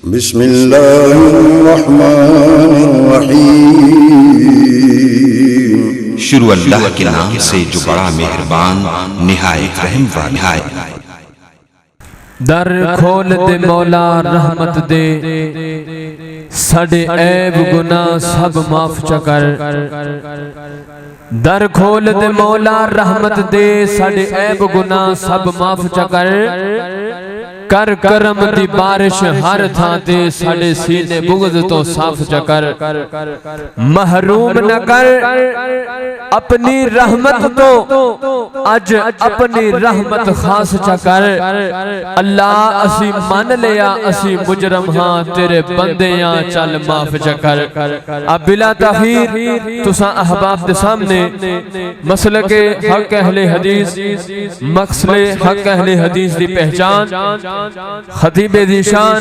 बिस्मिल्लाहिर्रहमानिर्रहीम। शुरू अल्लाह के नाम से जो बड़ा मेहरबान निहायत रहम वाला है। दर खोल दे मौला रहमत दे, साडे ऐब गुनाह सब माफ चकर। दर खोल दे मौला रहमत दे, साडे ऐब गुनाह सब माफ चकर। कर करम दी बारिश हर थां ते, साडे सीने बुग़्ज़ तो साफ चकर। महरूम न कर अपनी रहमत तो, अज अपनी रहमत खास चकर। अल्लाह असी मान लिया असी मुजरम हाँ, तेरे बंदे यहाँ चल माफ चकर। अब बिला ताखीर तुसा अहबाब के सामने मसले के हक अहले हदीस, मसले हक अहले हदीस की पहचान, खतीबे ज़ीशान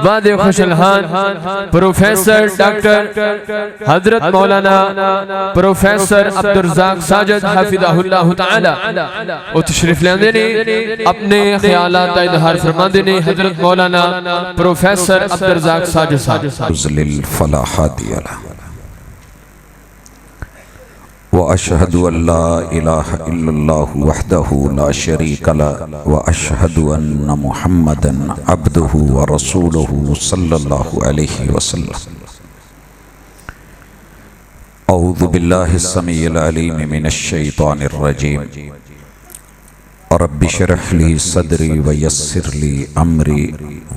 वादे खुशलहान प्रोफेसर डॉक्टर हजरत मौलाना प्रोफेसर अब्दुल रज़ाक साजिद हाफिज़हुल्लाह तआला ओ तशरीफ लेंदे ने, अपने ख्यालात का इज़हार फरमांदे ने हजरत मौलाना प्रोफेसर अब्दुल रज़ाक साजिद साहब। व अशहदु अल्ला इलाहा इल्लल्लाहु वहदहु ला शरीका लह व अशहदु अन्ना मुहम्मदन अब्दुहु व रसूलुहु सल्लल्लाहु अलैहि वसल्लम। औज़ु बिल्लाहिस समीइल अलीम मिनश शैतानिर रजीम। रब्बि श्रह ली सदरी व यस्सिर ली अमरी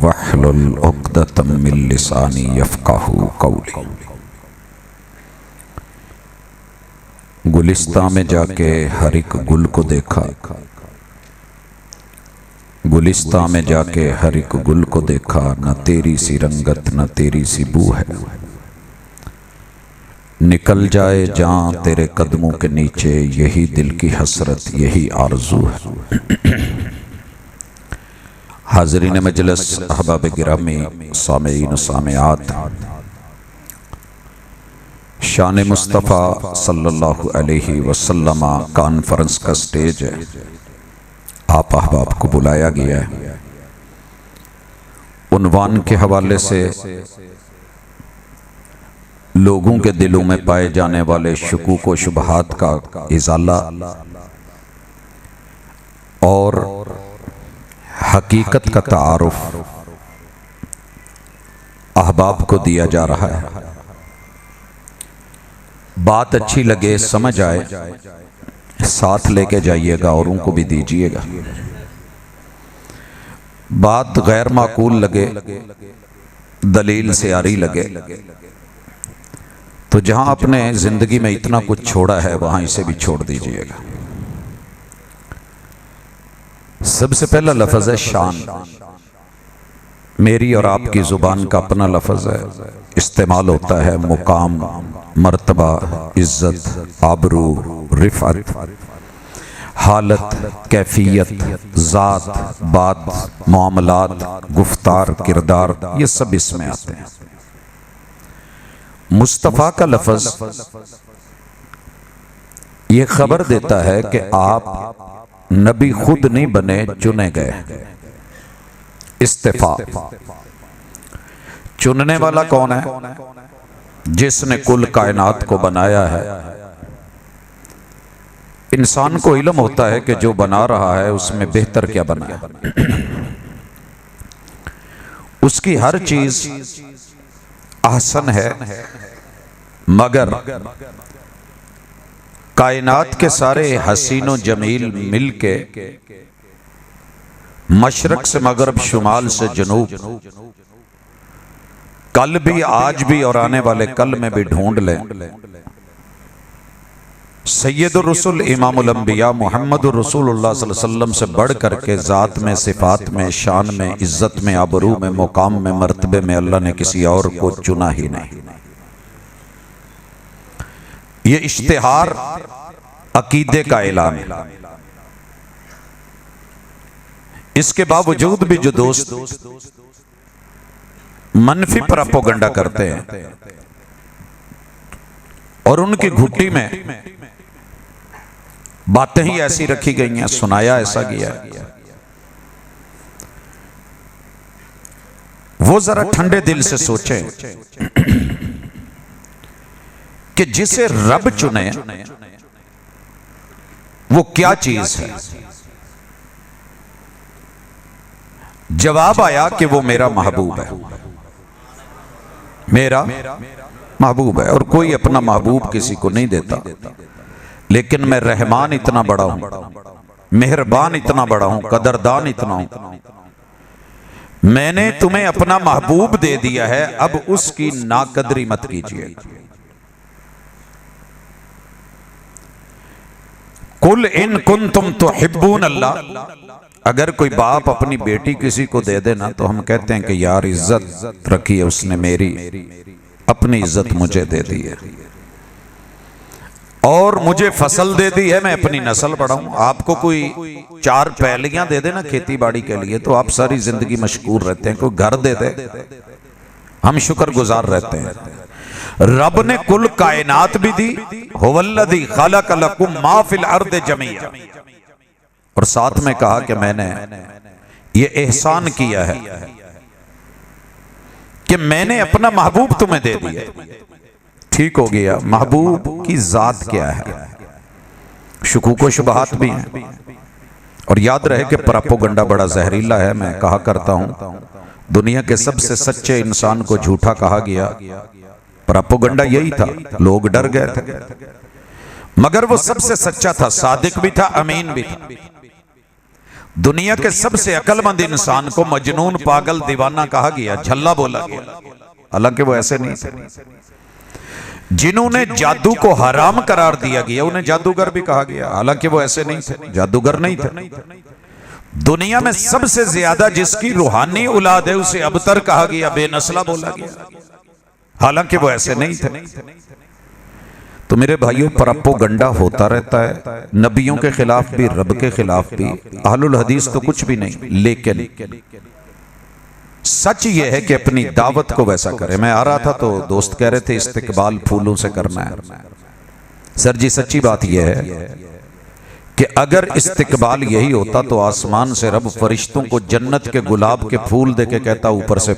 वहलुल उक़दतम मिन लिसानी यफ़क़हू क़ौली। गुलिस्तां में जाके हर एक गुल को देखा, गुलिस्तां में जाके हर एक गुल को देखा, न तेरी सी रंगत न तेरी सी बू है। निकल जाए जान तेरे कदमों के नीचे, यही दिल की हसरत यही आरज़ू है। हाज़रीन मजलिस, अहबाब गिरामी, सामीईन सामिआत, शान मुस्तफ़ा सल्लल्लाहु अलैहि वसल्लम कॉन्फ्रेंस का स्टेज है। आप अहबाब को बुलाया गया है। उन्वान के हवाले से लोगों के दिलों में पाए जाने वाले शुकूक व शुबहात का इज़ाला और हकीकत का तारुफ अहबाब को दिया जा रहा है। बात अच्छी लगे, समझ आए, साथ लेके जाइएगा और उनको भी दीजिएगा। बात गैर माकूल लगे, दलील से आरी लगे, तो जहां आपने जिंदगी में इतना कुछ छोड़ा है वहां इसे भी छोड़ दीजिएगा। सबसे पहला लफ्ज़ है शान। मेरी और आपकी जुबान का अपना लफ्ज़ है, इस्तेमाल होता है मुकाम, मर्तबा, इज्जत, आबरू, रिफ़अत, हालत, कैफियत, ज़ात, बात, मामलात, गुफ्तार, किरदार, ये सब इसमें आते हैं। मुस्तफ़ा का लफ्ज़ ये खबर देता है कि आप नबी खुद नहीं बने, चुने गए। इस्तिफा। चुनने वाला कौन है? जिसने कुल कायनात को बनाया है। इंसान को इल्म होता है कि जो बना रहा है उसमें बेहतर क्या बनाया। उसकी हर चीज ahsan है, मगर कायनात के सारे हसीनो जमील मिलके मशरक से मगरब, शुमाल से जनूब, कल भी, आज भी और आने वाले कल में भी ढूंढ लें, सैयदुर रसूल इमामुल अंबिया मुहम्मदुर रसूलुल्लाह सल्लल्लाहु अलैहि वसल्लम से बढ़ करके ज़ात में, सिफात में, शान में, इज्जत में, आबरू में, मुकाम में, मर्तबे में अल्लाह ने किसी और को चुना ही नहीं। ये इश्तिहार अकीदे का ऐलान है। इसके बावजूद भी जो दोस्त मनफी प्रोपेगेंडा करते हैं और उनकी घुट्टी में बातें ही ऐसी रखी गई हैं, सुनाया ऐसा गया, वो जरा ठंडे दिल से सोचें कि जिसे रब चुने वो क्या चीज है। जवाब आया कि वो मेरा महबूब है, मेरा महबूब है। और कोई अपना महबूब किसी को नहीं देता, लेकिन मैं रहमान इतना बड़ा हूं, मेहरबान इतना बड़ा हूं, कदरदान इतना हूं, मैंने तुम्हें अपना महबूब दे दिया है, अब उसकी नाकदरी मत कीजिए। कुल इन कुंतुम तुहिब्बून अल्लाह, अगर कोई बाप अपनी बेटी किसी को दे देना तो हम कहते हैं कि यार इज्जत रखी है उसने, मेरी अपनी इज्जत मुझे दे दी है और मुझे फसल दे दी है, मैं अपनी नस्ल बढ़ाऊं। आपको कोई 4 पैलियां दे देना खेती बाड़ी के लिए तो आप सारी जिंदगी मशगूल रहते हैं। कोई घर दे दे हम शुक्रगुजार रहते हैं। रब ने कुल कायनात भी दी, हुवल्लज़ी खलक़ लकुम मा फिल अर्द जमीअ, और साथ में कहा कि मैंने ये एहसान किया है कि मैंने अपना महबूब तुम्हें दे दिया। ठीक हो गया, महबूब की जात क्या है, शुकूक व शुबहात भी हैं। और याद रहे कि प्रोपेगेंडा बड़ा जहरीला है। मैं कहा करता हूं दुनिया के सबसे सच्चे इंसान को झूठा कहा गया, प्रोपेगेंडा यही था, लोग डर गए थे, मगर वो सबसे सच्चा था, सादिक भी था, अमीन भी था। दुनिया के सबसे अक्लमंद इंसान को मजनून, पागल, दीवाना कहा गया, झल्ला बोला गया, हालांकि वो ऐसे नहीं थे। जिन्होंने जादू को हराम करार दिया गया उन्हें जादूगर भी कहा गया, हालांकि वो ऐसे नहीं थे, जादूगर नहीं थे। दुनिया में सबसे ज्यादा जिसकी रूहानी औलाद है उसे अबतर कहा गया, बेनस्ला बोला गया, हालांकि वो ऐसे नहीं थे। तो मेरे भाइयों, प्रोपेगेंडा होता रहता है, नबियों के खिलाफ भी, रब के खिलाफ भी। अहलुल हदीस तो कुछ भी नहीं, लेकिन सच ये है कि अपनी दावत को वैसा करें। मैं आ रहा था तो दोस्त कह रहे थे इस्तिकबाल फूलों से करना है। सर जी, सच्ची बात यह है कि अगर इस्तिकबाल यही होता तो आसमान से रब फरिश्तों को जन्नत के गुलाब के फूल देके कहता ऊपर से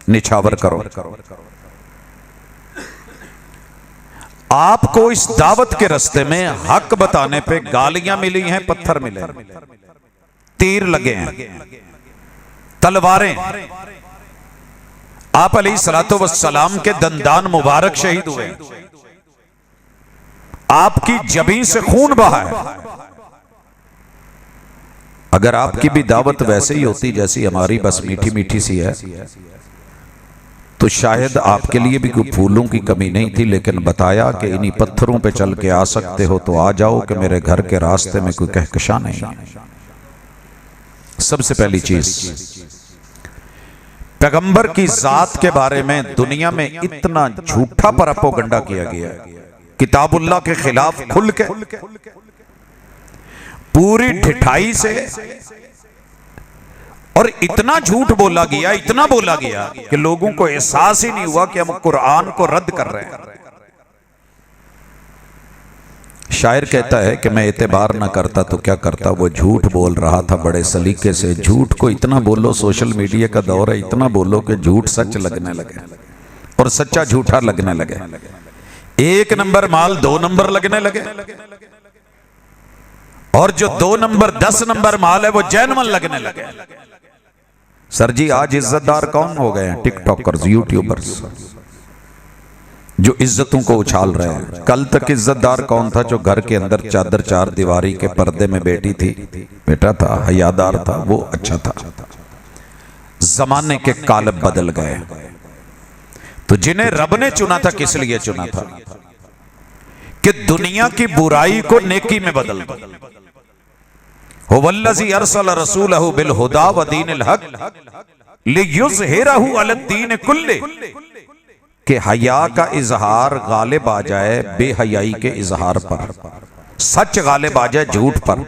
निछावर करो। आपको इस दावत के रास्ते में हक बताने पे गालियां मिली हैं, पत्थर मिले हैं, तीर लगे हैं, तलवारें, आप अलैहिस्सलातु वस्सलाम के दंदान मुबारक शहीद हुए, आपकी जबीन से खून बहा है। अगर आपकी भी दावत वैसे ही होती जैसी हमारी, बस मीठी मीठी सी है, तो शायद आपके लिए भी कोई फूलों की कमी नहीं थी। लेकिन बताया कि इन्हीं पत्थरों पे चल के आ सकते हो तो आ जाओ, कि मेरे घर के रास्ते में कोई कहकशा नहीं। सबसे पहली चीज, पैगंबर की जात के बारे में दुनिया में इतना झूठा प्रोपेगेंडा किया गया, किताबुल्लाह के खिलाफ खुल के, पूरी ढिठाई से, और इतना झूठ बोला गया, इतना बोला गया कि लोगों को एहसास ही नहीं हुआ कि हम कुरान को रद्द कर रहे हैं। शायर कहता है कि मैं एतबार ना करता तो क्या करता, वो झूठ बोल रहा था बड़े सलीके से। झूठ को इतना बोलो, सोशल मीडिया का दौर है, इतना बोलो कि झूठ सच लगने लगे और सच्चा झूठा लगने लगे। 1 नंबर माल 2 नंबर लगने लगे, और जो 2 नंबर 10 नंबर माल है वो जेन्युइन लगने लगे। सर जी, आज इज्जतदार कौन हो गए हैं? टिकटॉकर्स, यूट्यूबर्स, जो इज्जतों को उछाल रहे हैं। कल तक इज्जतदार कौन था? जो घर के अंदर चादर 4 दीवारी के पर्दे में बैठी थी, बेटा था, हयादार था, वो अच्छा था। जमाने के कालब बदल गए। तो जिन्हें रब ने चुना था, किस लिए चुना था? कि दुनिया की बुराई को नेकी में बदल दो। हुवल्लज़ी अरसल रसूलहु बिल हुदा व दीनिल हक लियुज़हिरहु अलद्दीन कुल्ले, कि हया का इजहार गालिब आ जाए बेहयाई के इजहार पर, सच गालिब आ जाए झूठ पर,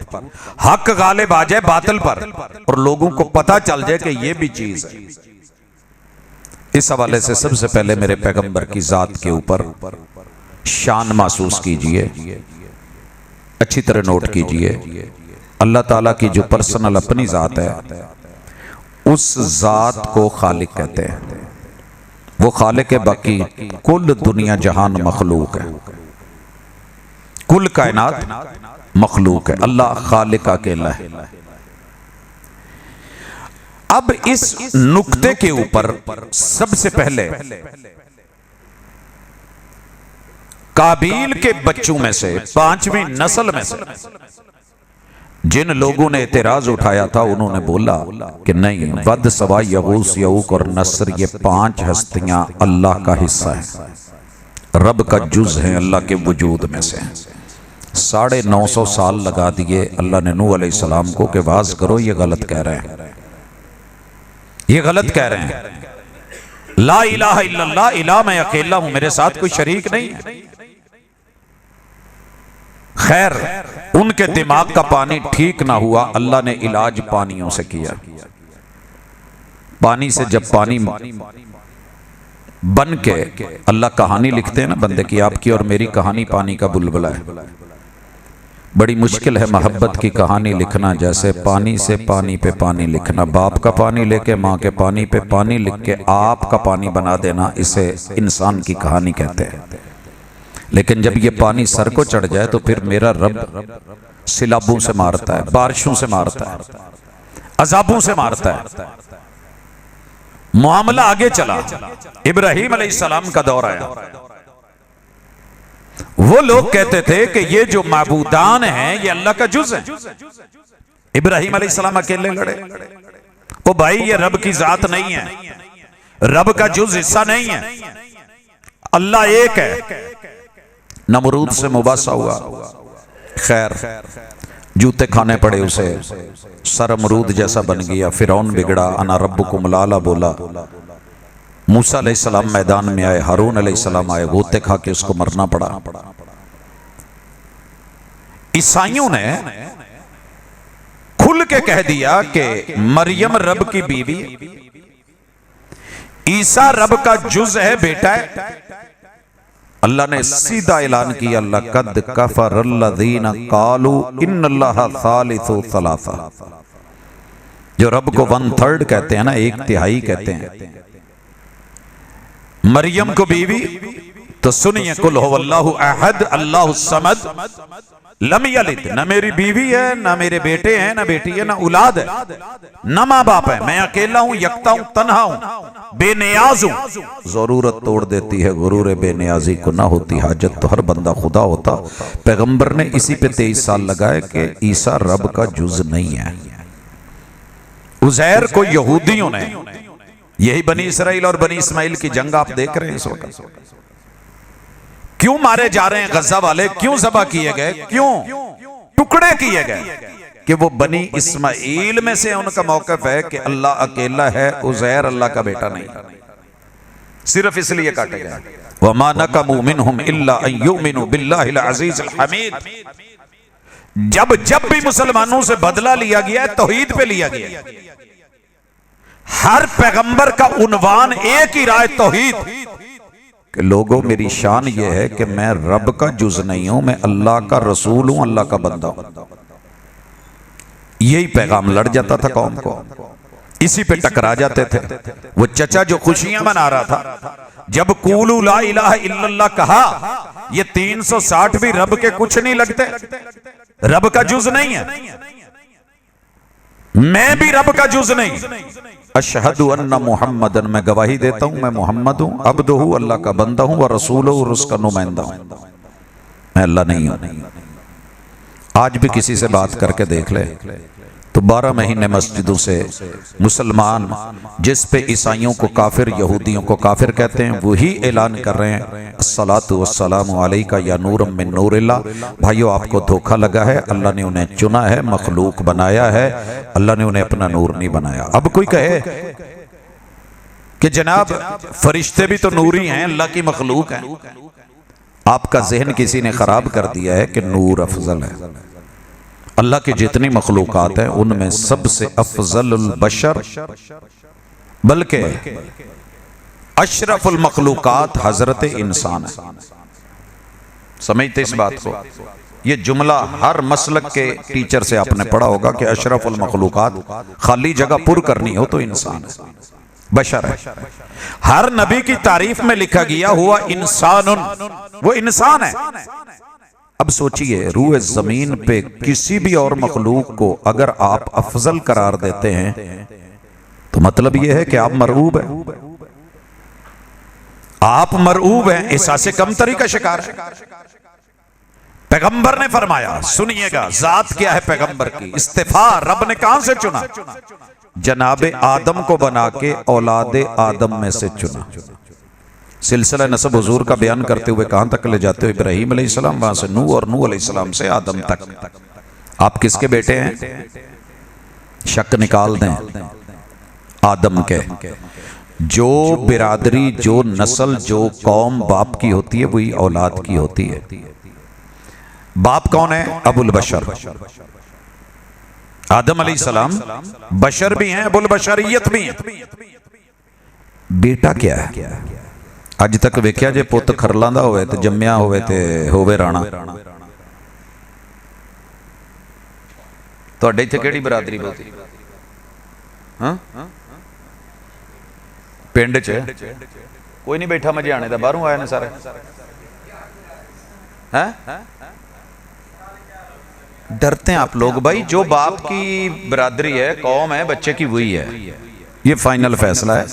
हक गालिब आ जाए बातिल पर, और लोगों को पता चल जाए कि ये भी चीज है। इस हवाले से सबसे पहले मेरे पैगंबर की जात के ऊपर शान महसूस कीजिए, अच्छी तरह नोट कीजिए। अल्लाह ताला की जो पर्सनल अपनी जात है उस जात को खालिक कहते हैं। वो खालिक है, बाकी कुल दुनिया जहान मखलूक है, कुल कायनात मखलूक है। अल्लाह खालिक अकेला है। अब इस नुक्ते के ऊपर सबसे पहले काबील के बच्चों में से, पांचवीं नस्ल में से जिन लोगों ने एतराज उठाया था, उन्होंने बोला कि नहीं, वद, सवा, यगूस, यऊक और नसर, ये 5 हस्तियां अल्लाह का हिस्सा है, रब का जुज है, अल्लाह के वजूद में से। 950 साल लगा दिए अल्लाह ने नूह अलैहिस्सलाम को कि वाज करो, ये गलत कह रहे हैं, ये गलत कह रहे हैं। ला इलाहा इल्लल्लाह, इला मैं अकेला हूं, मेरे साथ कोई शरीक नहीं है। खैर, उनके दिमाग का पानी ठीक ना हुआ, अल्लाह ने इलाज पानियों से किया। पानी से जब पानी बन के, अल्लाह कहानी लिखते हैं ना बंदे की, आपकी और मेरी कहानी पानी का बुलबुला है। बड़ी मुश्किल है मोहब्बत की कहानी लिखना, जैसे पानी से पानी पे पानी लिखना। बाप का पानी लेके माँ के पानी पे पानी लिख के आप का पानी बना देना, इसे इंसान की कहानी कहते हैं। लेकिन जब ये पानी सर को चढ़ जाए तो फिर मेरा रब सिलाबों से मारता है, बारिशों से मारता है, अजाबों से मारता है। मामला आगे चला, इब्राहिम अलैहिस्सलाम का दौर आया। वो लोग कहते थे कि ये जो माबूदान हैं ये अल्लाह का जुज है। इब्राहिम अलैहिस्सलाम अकेले लड़े, ओ भाई ये रब की जात नहीं है, रब का जुज हिस्सा नहीं है, अल्लाह एक है। नमरूद से मुबासा हुआ, खैर जूते खाने पड़े उसे, सर अमरूद जैसा बन गया। फिरौन बिगड़ा, अना रब्बुकुम लाला बोला। मूसा अलैहिस्सलाम मैदान में आए, हारून अलैहिस्सलाम आए, गोते खा के उसको मरना पड़ा। ईसाइयों ने खुल के कह दिया कि मरियम रब की बीवी, ईसा रब का जुज है, बेटा है। अल्लाह ने सीधा ऐलान किया, लक़द कफ़रल्लज़ीना क़ालू इन्नल्लाहा सालिसु सलासा। जो रब को 1/3 कहते हैं ना, 1/3 कहते हैं, मरियम को बीवी, तो सुनिए, कुल हुवल्लाहु अहद अल्लाहु समद लम यलिद, न मेरी बीवी है, न मेरे बेटे हैं, न बेटी है, न औलाद है, न माँ बाप है, मैं अकेला हूं, यकता हूं, तन्हा हूं, बेनियाज हूं। जरूरत तोड़ देती है गुरूर बेनियाजी को, ना होती हाजत तो हर बंदा खुदा होता। पैगंबर ने इसी पे 23 साल लगाए कि ईसा रब का जुज नहीं है। उज़ैर को यहूदियों ने, यही बनी इसराइल और बनी इस्माइल की जंग आप देख रहे हैं इस वक्त, क्यों मारे जा रहे हैं गज़ा वाले, क्यों ज़बह किए गए, क्यों टुकड़े किए गए, कि वो बनी इस्माइल में से उनका मौक़िफ़ है कि अल्लाह अकेला है, उज़ैर अल्लाह का बेटा नहीं, सिर्फ इसलिए काटे गए। वमा नक़मू मिनहुम इल्ला अन युमिनु बिल्लाहिल अज़ीज़िल हमीद। जब जब भी मुसलमानों से बदला लिया गया है, तौहीद पे लिया गया। हर पैगंबर का उन्वान एक ही रहा, तौहीद, कि लोगों मेरी शान यह है कि मैं रब का जुज नहीं हूं, मैं अल्लाह का रसूल हूं, अल्लाह का बंदा हूं। यही पैगाम लड़ जाता था कौम को, इसी पे टकरा जाते थे। वो चचा जो खुशियां मना रहा था, जब कूलू ला इलाहा इल्लल्लाह कहा, ये 360 भी रब के कुछ नहीं लगते, रब का जुज नहीं है, मैं भी रब का जुज नहीं। अशहदु अन्ना मुहम्मदन, मैं गवाही देता हूं मैं मोहम्मद हूं, अब्दुहु, अल्लाह का बंदा हूं, व रसूलुहु, और उसका नुमाइंदा हूं, मैं अल्लाह नहीं हूं। आज भी किसी से बात करके देख ले तो 12 महीने मस्जिदों से मुसलमान, जिस पे ईसाइयों को काफिर, यहूदियों को काफिर कहते हैं, वही ऐलान कर रहे हैं, अस्सलातु वस्सलामु अलैका या नूरम मिन नूरिल्लाह। भाइयों, आपको धोखा लगा है, अल्लाह ने उन्हें चुना है, मखलूक बनाया है, अल्लाह ने उन्हें अपना नूर नहीं बनाया। अब कोई कहे कि जनाब फरिश्ते भी तो नूरी हैं, अल्लाह की मखलूक हैं, आपका जहन किसी ने खराब कर दिया है कि नूर अफजल है। अल्लाह की जितनी मखलूकात हैं उनमें सबसे अफजलुल बशर, बल्कि अशरफुल मखलूकात हजरत इंसान है। समझते इस बात को? ये जुमला हर मसलक के टीचर से आपने पढ़ा होगा कि अशरफुल मखलूकात, खाली जगह पुर करनी हो तो इंसान है, बशर है। हर नबी की तारीफ में लिखा गया हुआ इंसानुन, वो इंसान है। अब सोचिए, रूह जमीन पे किसी भी और मखलूक को अगर आप अफजल करार देते हैं तो मतलब यह है कि आप मरऊब हैं, आप मरऊब हैं, एहसास कमतरी का शिकार है। पैगंबर ने फरमाया, सुनिएगा जात क्या है पैगंबर की, इस्तिफा रब ने कहां से चुना, जनाबे आदम को बना के औलादे आदम में से चुना। सिलसिला नसब हुजूर का बयान करते हुए कहां तक ले जाते हो, इब्राहीम अलैहिस्सलाम, वहां से नूह और नूह अलैहिस्सलाम से आदम तक। आप किसके बेटे हैं? शक निकाल दें, आदम के। जो बिरादरी, जो नस्ल, जो कौम बाप की होती है वही औलाद की होती है। बाप कौन है? अबुल बशर। आदम अलैहिस्सलाम बशर भी हैं, अबुल बशरियत भी हैं। बेटा क्या है? अज तक वेख्या जे पुत खरलों दा होवे ते जम्मिया होवे ते होवे राणा। तुहाडे इत्थे किहड़ी बरादरी बोलदी? हां, पिंड च कोई नहीं बैठा मजियाणे दा, बाहरों आए ने सारे हैं। डरते हैं आप लोग भाई। जो बाप की बरादरी है, कौम है, बच्चे की वही है, ये फाइनल फैसला है।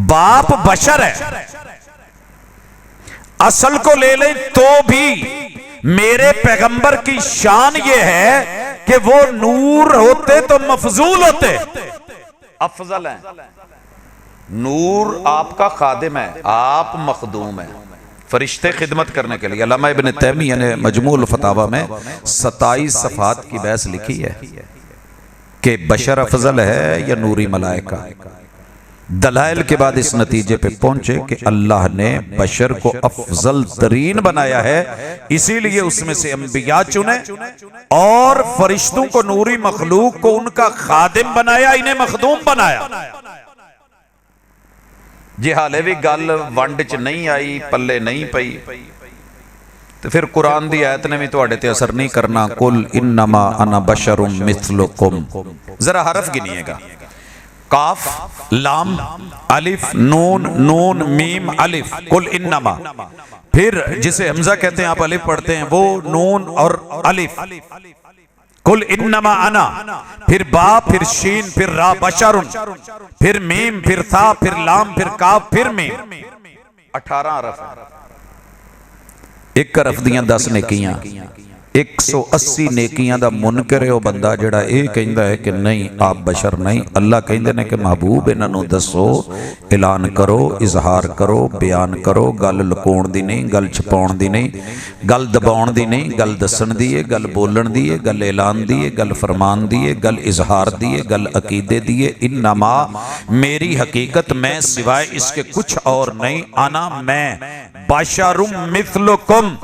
बाप बशर है, असल को ले लें तो भी मेरे पैगंबर की शान ये है कि वो नूर होते तो मफजूल होते, अफजल हैं। नूर आपका खादिम है, आप मखदूम है, फरिश्ते खिदमत करने के लिए। अल्लामा इब्न तैमिया ने मजमूल फतावा में 27 सफ़ात की बहस लिखी है कि बशर अफजल है या नूरी मलाइका। दलाइल के बाद इस नतीजे पे पहुंचे कि अल्लाह ने बशर को अफजल तरीन बनाया है, इसीलिए उसमें से अंबिया चुने और फरिश्तों को, नूरी मखलूक को उनका खादिम बनाया, इन्हें मखदूम बनाया। जे हाले भी गल वंड च नहीं आई, पल्ले नहीं पई, तो फिर कुरान दी आयत ने भी तुहाडे ते असर नहीं करना। कुल इन्नमा अना बशरुम मिस्लुकुम। जरा हरफ गिनिएगा, काफ, लाम, अलिफ, नून, नून, मीम, अलिफ, कुल इन्नमा। फिर जिसे हमजा कहते हैं, आप अलिफ पढ़ते हैं, वो नून और अलिफ, कुल इन्नमा अना, फिर बा, फिर शीन, फिर रा, बशरुन, फिर मीम, फिर था, फिर लाम, फिर काफ, फिर मीम। 18 हरफ। एक हरफ दियां 10 नेकियां, 180 नेकियां दा मुनकर है वो बंदा जिहड़ा ये कहंदा है कि नहीं आप बशर नहीं। अल्लाह कहंदे ने कि महबूब इन्हां नूं दसो, ऐलान करो, इजहार करो, बयान करो। गल लुकाउण दी नहीं, गल छुपाउण दी नहीं, गल दबाउण दी नहीं, गल दस्सण दी है, गल बोलण दी है, गल ऐलान दी है, गल फरमान दी है, गल इजहार दी है, गल अकीदे दी है। इन्नमा, मेरी हकीकत मैं सिवाय इसके कुछ और नहीं। आना, मैं बशरुम मिस्लुकुम।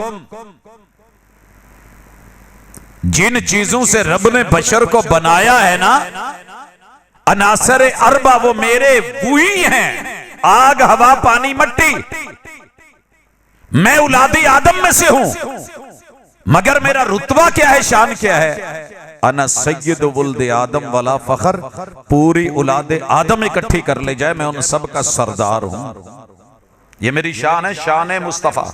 जिन चीजों से रब ने बशर को बनाया है ना, अनासर अरबा, वो मेरे वही हैं। आग, हवा, पानी, मट्टी, मैं औलादी आदम में से हूं। मगर मेरा रुतबा क्या है, शान क्या है? अना सय्यद वुल्द आदम वला फखर। पूरी औलाद आदम इकट्ठी कर ले जाए, मैं उन सब का सरदार हूं। ये मेरी शान है, शान है मुस्तफा।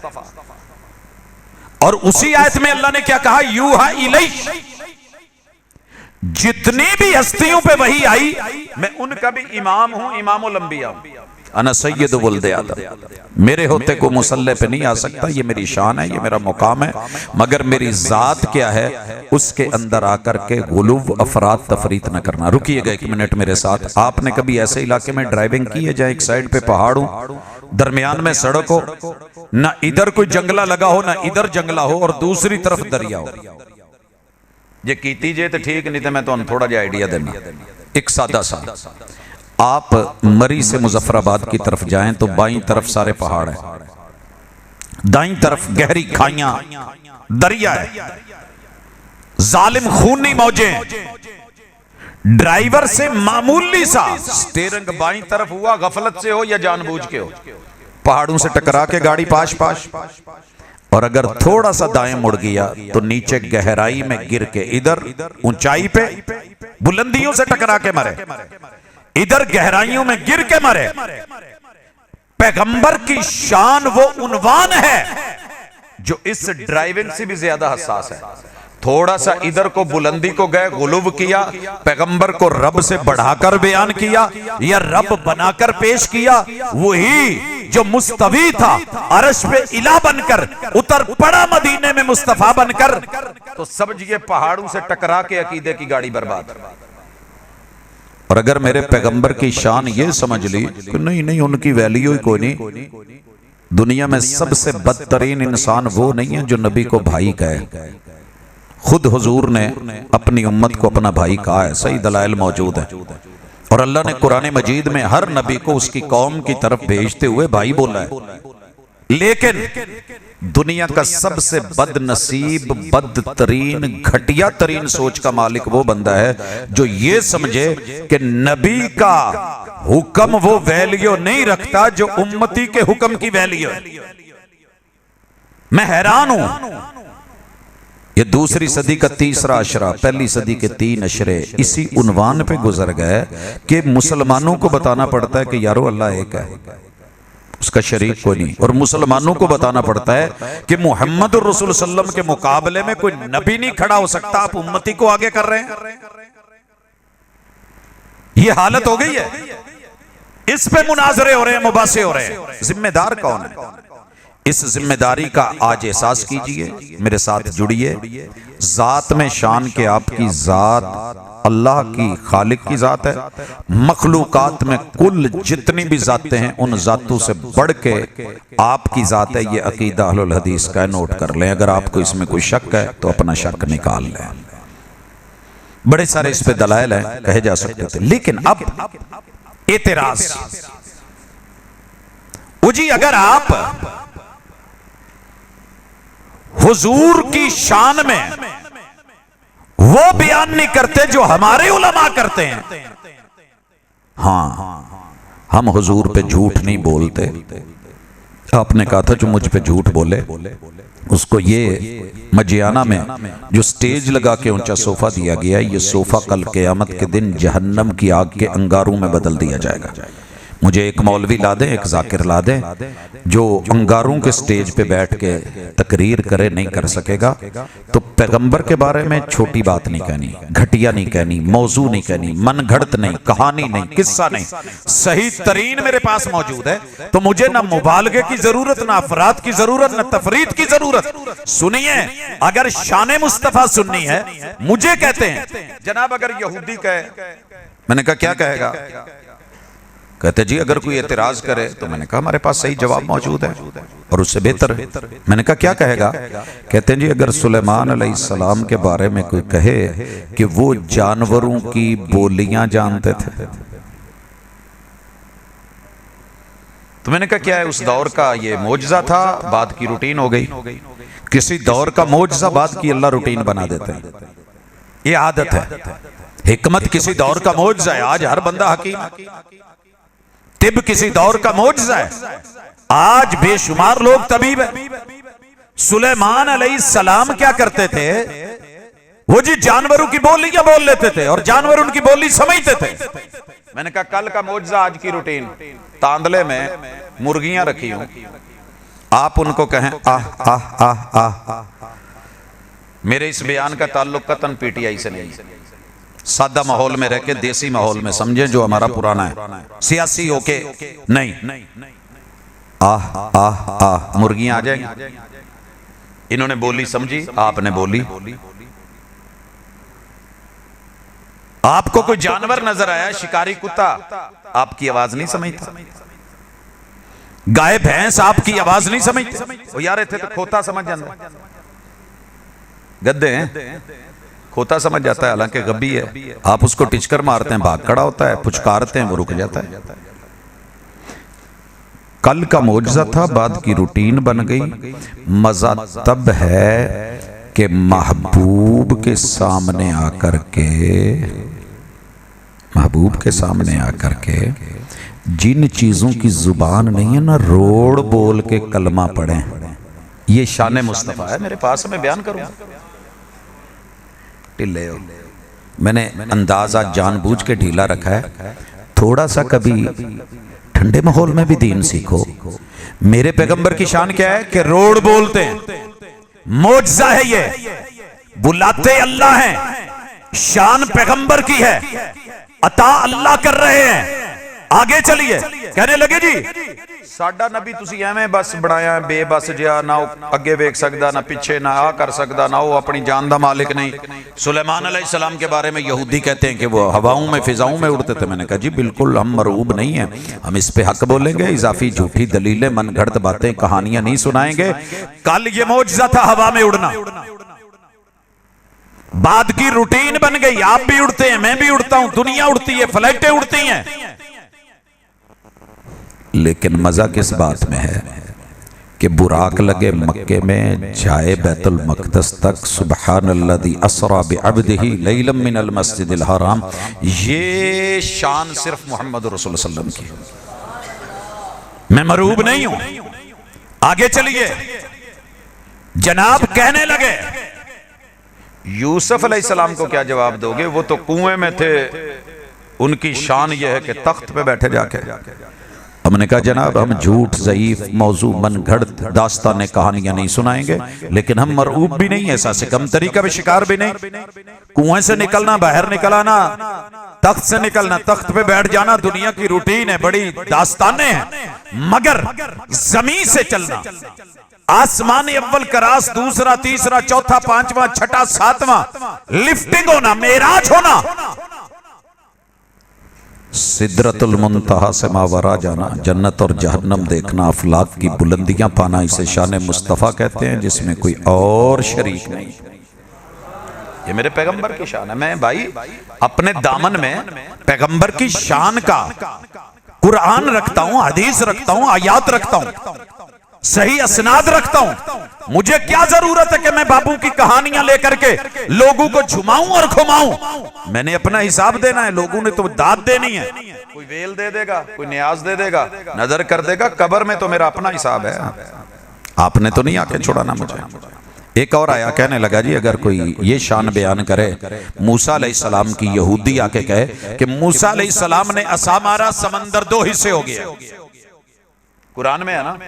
और उसी आयत में अल्लाह ने क्या कहा? यूहा इलै, जितनी भी हस्तियों पे वही आई, मैं उनका भी इमाम हूं, इमामुल अंबिया हूं। अना सय्यद वुल्द आदम। मेरे होते को मुसल्ले पे नहीं आ सकता, ये मेरी शान है, ये मेरा मुकाम है। मगर मेरी जात क्या है, उसके अंदर आकर के गुलूव, अफरात, तफरीत न करना। रुकिएगा 1 मिनट मेरे साथ। आपने कभी ऐसे इलाके में ड्राइविंग की है जहां एक साइड पे पहाड़ हो, दरमियान में सड़क हो, ना इधर कोई जंगला लगा हो, ना इधर जंगला हो, और दूसरी तरफ दरिया हो? जे कीती जे तो ठीक, नहीं तो मैं तुहानू थोड़ा जिहा आइडिया देना। एक सादा सा, आप मरी से मुजफ्फराबाद की तरफ जाएं तो बाईं तरफ सारे पहाड़ हैं, दाईं तरफ गहरी खाइयां, दरिया है, जालिम खूनी मौजें। ड्राइवर से मामूली सा स्टीयरिंग बाईं तरफ हुआ, गफलत से हो या जानबूझ के हो, पहाड़ों से टकरा के गाड़ी पाश पाश। और अगर थोड़ा सा दाएं मुड़ गया तो नीचे गहराई में गिर के, इधर ऊंचाई पे बुलंदियों से टकरा के मरे, इधर गहराइयों में गिर के मरे। पैगंबर की शान वो उन्वान है जो इस ड्राइविंग से भी ज्यादा हसास है। थोड़ा सा इधर को बुलंदी को गए, गुलूब किया, पैगंबर को रब से बढ़ाकर बयान किया या रब बनाकर पेश किया। वही जो मुस्तवी था अरश पे इला बनकर उतर पड़ा मदीने में मुस्तफा बनकर, तो समझिए पहाड़ों से टकरा के अकीदे की गाड़ी बर्बाद। और अगर मेरे पैगंबर की शान ये समझ ली कि नहीं नहीं उनकी वैल्यू ही कोई नहीं, दुनिया में सबसे बदतरीन इंसान वो नहीं है जो नबी को भाई कहे। खुद हुजूर ने अपनी उम्मत को अपना भाई कहा है, सही दलाइल मौजूद है। और अल्लाह ने कुरान मजीद में हर नबी को उसकी कौम की तरफ भेजते हुए भाई बोला है। लेकिन दुनिया का सबसे बदनसीब, बदतरीन, घटिया तरीन सोच का मालिक वो बंदा है जो ये समझे कि नबी का हुक्म वो वैल्यू नहीं रखता जो उम्मती के हुक्म की वैल्यू है। मैं हैरान हूं, ये दूसरी सदी का तीसरा अशरा, पहली सदी के 3 अशरे इसी उन्वान पे गुजर गए कि मुसलमानों को बताना पड़ता है कि यारो अल्लाह एक है, उसका शरीक कोई नहीं। और मुसलमानों को बताना पड़ता है कि मोहम्मद रसूल सल्लम के मुकाबले में कोई नबी नहीं खड़ा हो सकता, आप उम्मती को आगे कर रहे हैं। ये हालत हो गई है, इस पे मुनाजरे हो रहे हैं, मुबासे हो रहे हैं। जिम्मेदार कौन है? इस जिम्मेदारी का आज एहसास कीजिए, मेरे साथ जुड़िए। जात में शान के आपकी जात अल्लाह की, खालिक की जात है। मखलूकात में कुल जितनी भी जातें हैं उन जातों से बढ़ के आपकी जात है। ये अकीदा अहलुल हदीस का, नोट कर लें। अगर आपको इसमें कोई शक है तो अपना शक निकाल लें। बड़े सारे इस पे दलाइल हैं, कहे जा सकते थे। लेकिन अब एतराज, जी अगर आप हुजूर की शान में वो बयान नहीं करते जो हमारे उलमा करते हैं, हाँ हम हुजूर पे झूठ नहीं बोलते। आपने कहा था जो मुझ पे झूठ बोले उसको ये मजियाना में जो स्टेज लगा के ऊंचा सोफा दिया गया, ये सोफा कल क़यामत के दिन जहन्नम की आग के अंगारों में बदल दिया जाएगा। मुझे एक मौलवी ला दें, एक जाकिर ला दें जो अंगारों के स्टेज पे बैठ के तकरीर करे, नहीं कर सकेगा। तो पैगंबर के बारे में छोटी बात नहीं कहनी, घटिया नहीं कहनी, मौजू नहीं कहनी, मनगढ़ंत नहीं, कहानी नहीं, किस्सा नहीं, सही तरीन मेरे पास मौजूद है। तो मुझे ना मुबालगे की जरूरत, ना अफराद की जरूरत, ना तफरीद की जरूरत। सुनिए, अगर शान मुस्तफा सुननी है, मुझे कहते हैं जनाब अगर यहूदी कहे, मैंने कहा क्या कहेगा? कहते जी अगर कोई एतराज करे, तो मैंने कहा हमारे पास सही जवाब मौजूद है और उससे बेहतर है। मैंने कहा क्या कहेगा? कहते हैं जी अगर सुलेमान अलैहिस्सलाम के बारे में कोई कहे कि वो जानवरों की बोलियां जानते थे, तो मैंने कहा क्या है उस दौर का ये मौजज़ा था, बाद की रूटीन हो गई। किसी दौर का मौजज़ा बाद की अल्लाह रूटीन बना देते हैं, ये आदत है। हिकमत किसी दौर का मौजज़ा है, आज हर बंदा हकीम है। तिब किसी दौर का मौजज़ा है, आज बेशुमार लोग तबीब है। सुलेमान अलैहिस्सलाम क्या करते थे? वो जी जानवरों की बोलियां बोल लेते थे और जानवर उनकी बोली समझते थे। मैंने कहा कल का मौजज़ा आज की रूटीन, तांदले में मुर्गियां रखी हूं, आप उनको कहें आह आह आह आह। मेरे इस बयान का ताल्लुक कतन पीटीआई से नहीं, सादा माहौल में रह के देसी माहौल में समझे जो हमारा पुराना है, सियासी होके नहीं। आह आह आह मुर्गियां आ जाएंगी। इन्होंने बोली समझी, आपने बोली। आपको कोई जानवर नजर आया, शिकारी कुत्ता, आपकी आवाज नहीं समझता। गाय भैंस आपकी आवाज नहीं समझते। वो यार थे तो खोता समझ जाता, गद्दे हैं, खोता समझ जाता है, हालांकि गब्बी है। आप उसको टिचकर मारते हैं, भाग खड़ा होता है, पुचकारते हैं, वो रुक जाता है। कल का मौजज़ा था, बाद की रूटीन बन गई। मजा तब है कि महबूब के सामने आकर के जिन चीजों की जुबान नहीं है ना, रोड़ बोल के कलमा पढ़े, ये शान मुस्तफ़ा है मेरे पास, मैं बयान करूँ? ढीले हो। मैंने अंदाज आज जानबूझ के ढीला रखा है। थोड़ा सा कभी ठंडे माहौल में भी दीन सीखो। मेरे पैगंबर की शान क्या है कि रोड बोलते हैं, मौजज़ा है, ये बुलाते अल्लाह हैं, शान पैगंबर की है, अता अल्लाह कर रहे हैं। आगे चलिए, कहने लगे जी साडा नबी तुसी एवें बस बनाया बेबस जिहा, ना अगे वेख सकदा, ना पीछे, ना आ कर सकदा, ना वो अपनी जान दा मालिक नहीं। सुलेमान अलैहिस्सलाम के बारे में यहूदी कहते हैं कि वो हवाओं में फिजाओं में उड़ते थे। मैंने कहा जी बिल्कुल हम मरूब नहीं हैं, हम इस पे हक बोलेंगे, इजाफी झूठी दलीलें मनगढ़ंत बातें कहानियां नहीं सुनाएंगे। कल ये मौजज़ा था हवा में उड़ना, बाद की रूटीन बन गई। आप भी उड़ते हैं, मैं भी उड़ता हूं, दुनिया उड़ती है, फ्लाइटें उड़ती हैं। लेकिन मजा किस बात में है कि बुराक लगे मक्के में, जाए बैतुल मक़दस तक, सुब्हानल्लज़ी असरा बिअब्दिही लैलन मिनल मस्जिदिल हराम। ये शान सिर्फ मोहम्मद रसूल सल्लल्लाहु अलैहि वसल्लम की। मैं मरूब नहीं हूं। आगे चलिए, जनाब कहने लगे यूसुफ अलैहिस्सलाम को क्या जवाब दोगे? वो तो कुएं में थे, उनकी शान यह है कि तख्त पे बैठे जाके। हमने कहा जनाब हम झूठ, ज़ईफ मौजू, मनगढ़ंत दास्तानें कहानियां नहीं सुनाएंगे, लेकिन हम मरऊब भी नहीं, ऐसा से कम तरीका भी शिकार भी नहीं। कुएं से निकलना, बाहर निकल आना, तख्त से निकलना, तख्त पे बैठ जाना दुनिया की रूटीन है, बड़ी दास्तानें हैं। मगर जमीन से चलना, आसमान अव्वल करास, दूसरा, तीसरा, चौथा, पांचवा, छठा, सातवां, लिफ्टिंग होना, मेराज होना, सिदरतुल मुंतहा से मावरा जाना, जन्नत और जहन्नम देखना, अफलाक की बुलंदियां पाना, इसे शान मुस्तफ़ा कहते हैं, जिसमें कोई और शरीक नहीं। ये मेरे पैगंबर की शान है। मैं भाई अपने दामन में पैगंबर की शान का कुरान रखता हूं, हदीस रखता हूं, आयात रखता हूं, सही असनाद रखता हूं। मुझे क्या जरूरत है कि मैं बाबू की कहानियां लेकर के लोगों को झुमाऊं और घुमाऊं? मैंने अपना हिसाब देना है, लोगों ने तो दाद देनी है। कोई वेल दे देगा, कोई न्याज दे देगा, नजर कर देगा, कब्र में तो मेरा अपना हिसाब है। आपने तो नहीं आके छुड़ाना मुझे। एक और आया, कहने लगा जी अगर कोई ये शान बयान करे, मूसा अलैहिस्सलाम की यहूदी आके कहे कि मूसा अलैहिस्सलाम ने असा मारा, समंदर दो हिस्से हो गया, कुरान में है ना,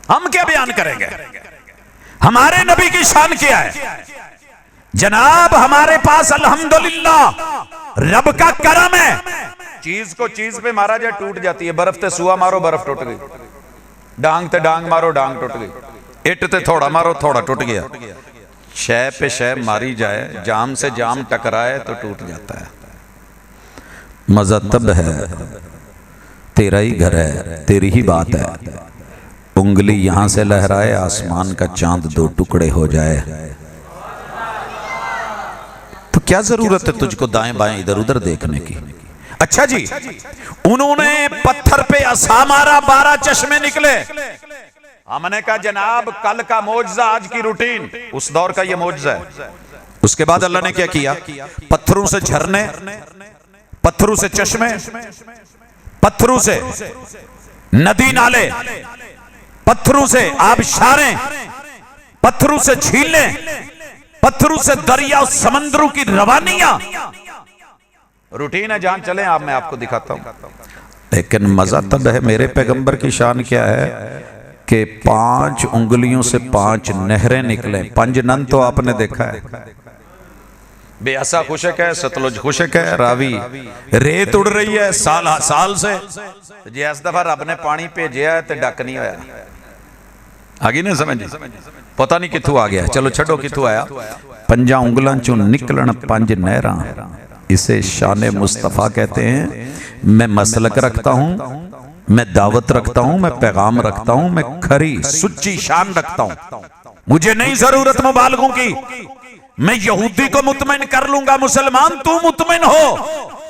हम क्या बयान करेंगे? हमारे नबी की शान क्या है? जनाब हमारे पास अल्हम्दुलिल्लाह रब का करम है। चीज को चीज पे मारा जाए टूट जाती है। बर्फ ते सुआ मारो, बर्फ टूट गई। डांग ते डांग मारो, डांग टूट गई। इट ते थोड़ा मारो, थोड़ा टूट गया। शय पे शय मारी जाए, जाम से जाम टकराए तो टूट जाता है। मजा तब है, तेरा ही घर है, तेरी ही बात है। उंगली यहां से लहराए, आसमान का चांद दो टुकड़े हो जाए, तो क्या जरूरत है तुझको दाएं बाएं इधर उधर देखने की? अच्छा जी, उन्होंने पत्थर पे असा मारा, 12 चश्मे निकले। हमने कहा जनाब कल का मौजज़ा, आज की रूटीन, उस दौर का ये मौजज़ा है। उसके बाद अल्लाह ने क्या किया? पत्थरों से झरने, पत्थरों से चश्मे, पत्थरों से नदी नाले, पत्थरों से आबशारें, पत्थरों से झीलें, पत्थरों से दरिया, समंदरों की रवानियां। रूटीन है, जहां चले आप, मैं आपको दिखाता हूं। लेकिन मजा तब है, मेरे पैगंबर की शान क्या है कि 5 उंगलियों से 5 नहरें निकले। पंजनन तो आपने देखा है, बेअसा खुशक है, सतलुज खुशक है, रावी रेत उड़ रही है साल से। जिस दफा रब ने पानी भेजा है तो डक नहीं होया। आगे ना समझ, पता नहीं किथों आ गया, चलो छड़ो किथों आया। 5 उंगलों चों निकलन 5 नहरां, इसे शान मुस्तफ़ा कहते हैं। मैं मसलक रखता हूं, मैं दावत रखता हूं, मैं पैगाम रखता हूं, मैं खरी सुच्ची शान रखता हूं। मुझे नहीं जरूरत मुबालगों की। मैं यहूदी को मुतमईन कर लूंगा, मुसलमान तू मुतमईन हो।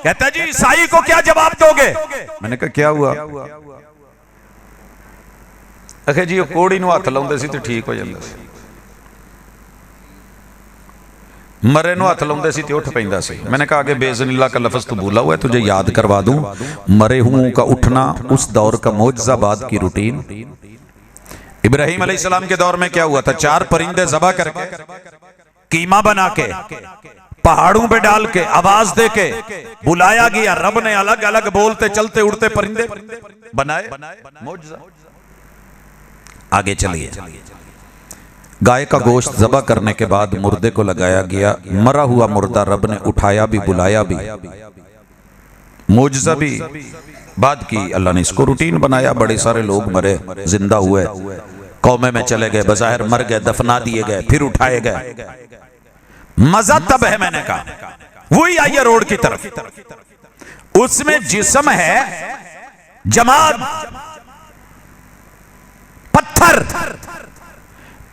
कहता जी ईसाई को क्या जवाब दोगे? मैंने कहा क्या हुआ? अखे जी कोड़ी नूं हथ लाउंदे सी ते ठीक हो जांदा सी, मरे नूं हथ लाउंदे सी ते उठ पैंदा सी। मैंने कहा आगे बेज़निल्लाह का लफ्ज़ तो बोला हुआ है, तुझे याद करवा दूं। मरे हुओं का उठना उस दौर का मौजज़ा, बाद की रूटीन। इब्राहिम अलैहिस्सलाम के दौर में क्या हुआ था? 4 परिंदे ज़बह करके, कीमा बना के, पहाड़ों पे डाल के, आवाज दे के बुलाया गया। रब ने अलग अलग बोलते चलते उड़ते परिंदे बनाए। मौजज़ा। आगे चलिए। गाय का गोश्त ज़बह करने के बाद मुर्दे को लगाया गया। मरा हुआ मुर्दा रब ने उठाया भी, बुलाया भी, मौजज़ा भी बात की। अल्लाह ने इसको रूटीन बनाया। बड़े सारे लोग मरे, जिंदा हुए, कौमे में चले गए, बज़ाहिर मर गए, दफना दिए गए, फिर उठाए गए। मजा तब है, मैंने कहा वही आइए रोड की तरफ। उसमें जिस्म है जमाद, पत्थर,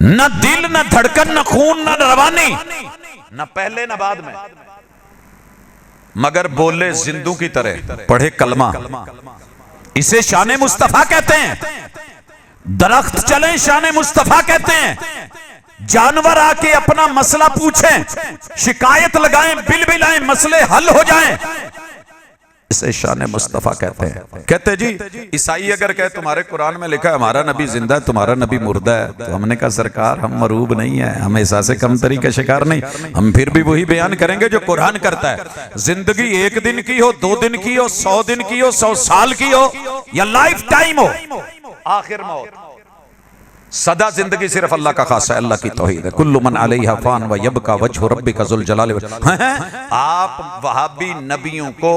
न दिल, न धड़कन, न खून, न रवानी, न पहले न बाद में, मगर बोले जिंदू की तरह, पढ़े कलमा। इसे शान मुस्तफा कहते हैं। दरख्त चले शान मुस्तफा कहते हैं। जानवर आके अपना मसला पूछें, शिकायत लगाएं, बिल बिलाएं, मसले हल हो जाएं, इसे शान मुस्तफा कहते हैं। कहते जी ईसाई अगर कहे तुम्हारे कुरान में लिखा है हमारा नबी जिंदा है, तुम्हारा नबी मुर्दा है, तो हमने कहा सरकार हम मरूब नहीं है, हम एहसास कमतरी का शिकार नहीं, हम फिर भी वही बयान करेंगे जो कुरान करता है। जिंदगी 1 दिन की हो, 2 दिन की हो, 100 दिन की हो, 100 साल की हो, या लाइफ टाइम हो, आखिर मौत, सदा जिंदगी सिर्फ अल्लाह का खासा है, अल्लाह की तौहीद है। कुल्लु मन अलैहा फान व यबका वजहु रब्बिका ज़ुल जलाल। आप वहाबी नबियों को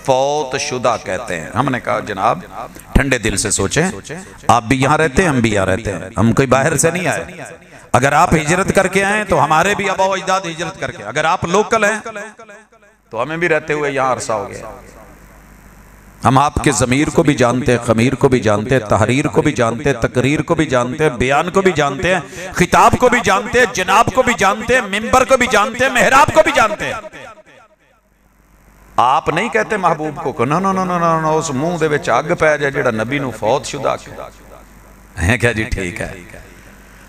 फौत शुदा कहते हैं। हमने कहा जनाब ठंडे दिल से सोचें, आप भी यहाँ रहते हैं, हम भी यहाँ रहते हैं, हम कोई बाहर से नहीं आए। अगर आप हिजरत करके आए तो हमारे भी आबा व अजदाद हिजरत करके, अगर आप लोकल हैं तो हमें भी रहते हुए यहाँ अरसा हो गया। हम आपके ज़मीर को भी जानते हैं, खमीर को भी जानते हैं, तहरीर को भी जानते हैं, तकरीर को भी जानते हैं, बयान को भी जानते हैं, खिताब को भी जानते हैं, जनाब को भी जानते हैं, मिंबर को भी जानते हैं, मेहराब को भी जानते हैं। आप नहीं कहते महबूब को ना ना ना ना ना उस मुंह दे विच अग पै जाए जेड़ा नबी नूं फौत शुदा है। क्या जी ठीक है।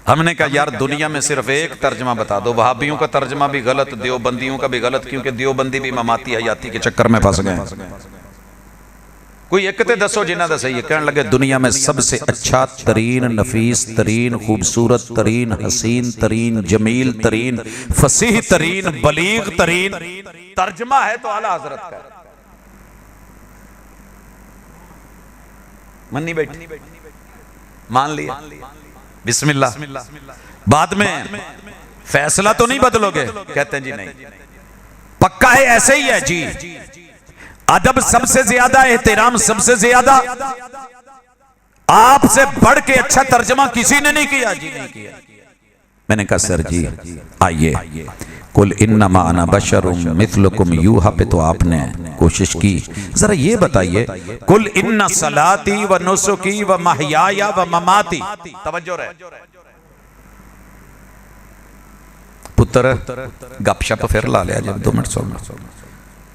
हमने कहा यार दुनिया में सिर्फ एक तर्जमा बता दो। वहाबियों का तर्जमा भी गलत, देवबंदियों का भी गलत, क्योंकि देवबंदी भी ममाती हयाती के चक्कर में फंस गए। कोई एक ते दसो जिन्ना दा सही है। कहने लगे दुनिया में सबसे अच्छा तरीन, नफीस तरीन, खूबसूरत तरीन, हसीन तरीन, जमील तरीन, फसीह तरीन, बलीग तरीन तर्जमा है तो आला हजरत का। मन्नी बैठी, मान लिया, बिस्मिल्लाह। बाद में फैसला तो नहीं बदलोगे? कहते हैं जी नहीं, पक्का है ऐसे ही है जी। अदब सबसे ज्यादा, एहतराम सबसे ज्यादा, आपसे बढ़ के अच्छा तर्जमा किसी ने नहीं किया जी, नहीं किया। मैंने कहा सर जी आइए, कुल इन्नमा अना बशरुम मिथलुकुम यूहा पे तो आपने कोशिश की, जरा ये बताइए कुल इन्ना सलाती व नुसुकी व महयाया व ममाती। तवज्जो रहे पुत्र, गपशप फिर ला लिया जब 2 मिनट सुन।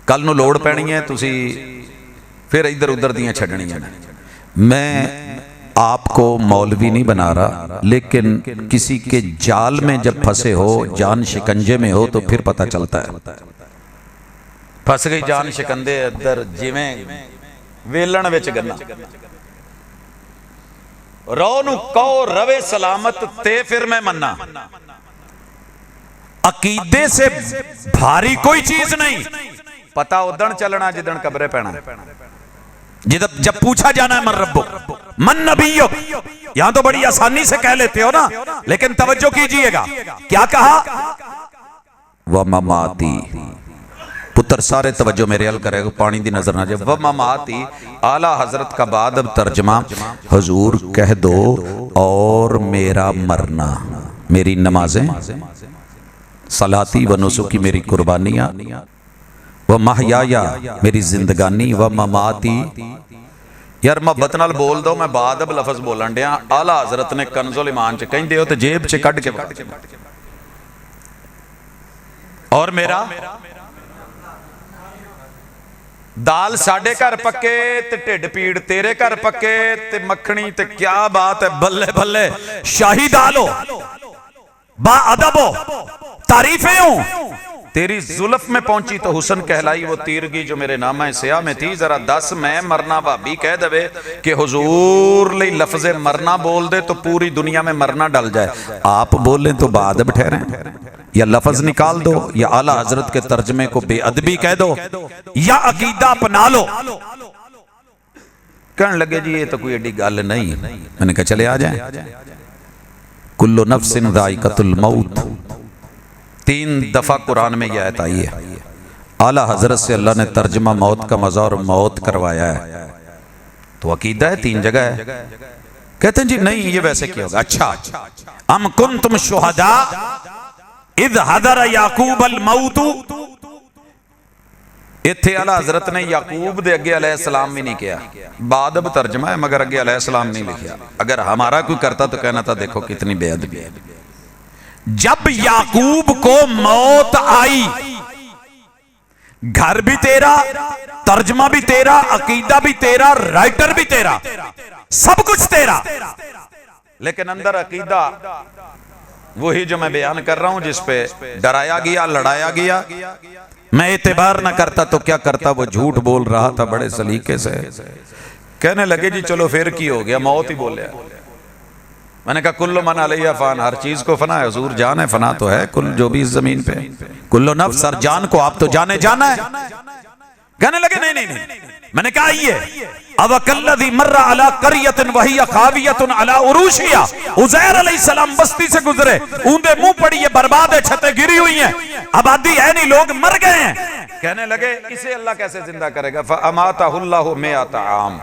कल नूं लोड़ पैनी है, तुसी फिर इधर उधर दियां छड्डणियां। मैं आपको मौलवी नहीं बना रहा, लेकिन किसी के जाल में जब फंसे हो, जान शिकंजे में हो, तो फिर पता चलता है। फस गई जान शिकंदे अंदर, जिवें वेलण विच गन्ना। रो नूं कहो रवे सलामत ते फिर मैं मन्ना। अकीदे से भारी कोई चीज नहीं। पता उदण चलना जिदण कब्रे पैना। जब पूछा जाना है मन रब्बो मन नबियो, यहां तो बड़ी आसानी से कह लेते हो ना, लेकिन तवज्जो कीजिएगा क्या कहा, व ममाती। पुत्र सारे तवज्जो मेरे हल करेगा, पानी दी नजर ना जाए। व ममाती आला हजरत का बाद अब तर्जमा, हुजूर कह दो और मेरा मरना, मेरी नमाजें, सलाती व नुसुकी मेरी कुर्बानियां, व महयाया मेरी जिंदगानी, व ममाती। यार मोहब्बत नाल बोल दो, मैं बादब लफज बोलन दिया। आला हजरत ने कंजुल ईमान च कहंदे हो ते जेब च कढ के और मेरा दाल साडे घर पक्के ते ढिड पीड़ तेरे घर पक्के ते मखनी ते क्या बात है, बल्ले बल्ले। शाही दाल हो, बा अदब हो, तारीफें हो, तेरी जुल्फ में पहुंची तो हुसन कहलाई वो तीरगी जो मेरे नामा सिया में थी। जरा दस मैं मरना भाभी कह दे कि हुजूर ले लफ्ज़े मरना बोल दे तो पूरी दुनिया में मरना डल जाए। आप बोलें तो बादब ठहरे, या लफ्ज निकाल दो, या आला हजरत के तर्जमे को बेअदबी कह दो, या अकीदा अपना लो। कहने लगे जी ये तो कोई एडी गल नहीं। मैंने कहा चले आ जाए। कुल्लु नफ्सिन ज़ाइक़तुल मौत 3 दफा कुरान में यह आयत आई है। आला हजरत से अल्लाह ने तर्जमा मौत का मजा और मौत करवाया है, तो अकीदा है 3 जगह है। कहते हैं जी नहीं ये वैसे क्या होगा। अच्छा, अम कुंतुम शुहदा इद हदर याकूब अल मौत। इत्थे आला हजरत ने याकूब दे अगे अलैहिस्सलाम भी नहीं किया, बादब तर्जमा है मगर अगे अलैहिस्सलाम नहीं लिखा। अगर हमारा कोई करता तो कहना था देखो कितनी बेअदबी है। जब याकूब को मौत आई, घर भी तेरा, तर्जमा भी तेरा, अकीदा भी तेरा, राइटर भी तेरा, सब कुछ तेरा, लेकिन अंदर अकीदा वही जो मैं बयान कर रहा हूं, जिसपे डराया गया, लड़ाया गया। मैं एतबार ना करता तो क्या करता, वो झूठ बोल रहा था बड़े सलीके से। कहने लगे जी चलो फिर की हो गया, मौत ही बोले। मैंने कहा कुल्लु मन अलैहा फान, हर चीज को फना है हुजूर, जान है फना तो है कुल जो भी इस जमीन पे। कुल्लु नफ्स, हर जान को आप तो जाने जाना है। कहने लगे नहीं नहीं नहीं। मैंने कहा ये अवकल्लज़ी मर्रा अला क़रियतिन वहिय ख़ावियतुन अला उरूशिया। उज़ैर अलैहिस्सलाम बस्ती से गुजरे, ऊंधे मुंह पड़ी है, बर्बाद है, छतें गिरी हुई हैं, आबादी है नहीं, लोग मर गए हैं। कहने लगे इसे अल्लाह कैसे जिंदा करेगा। फ़अमातहुल्लाहु मिअता आम।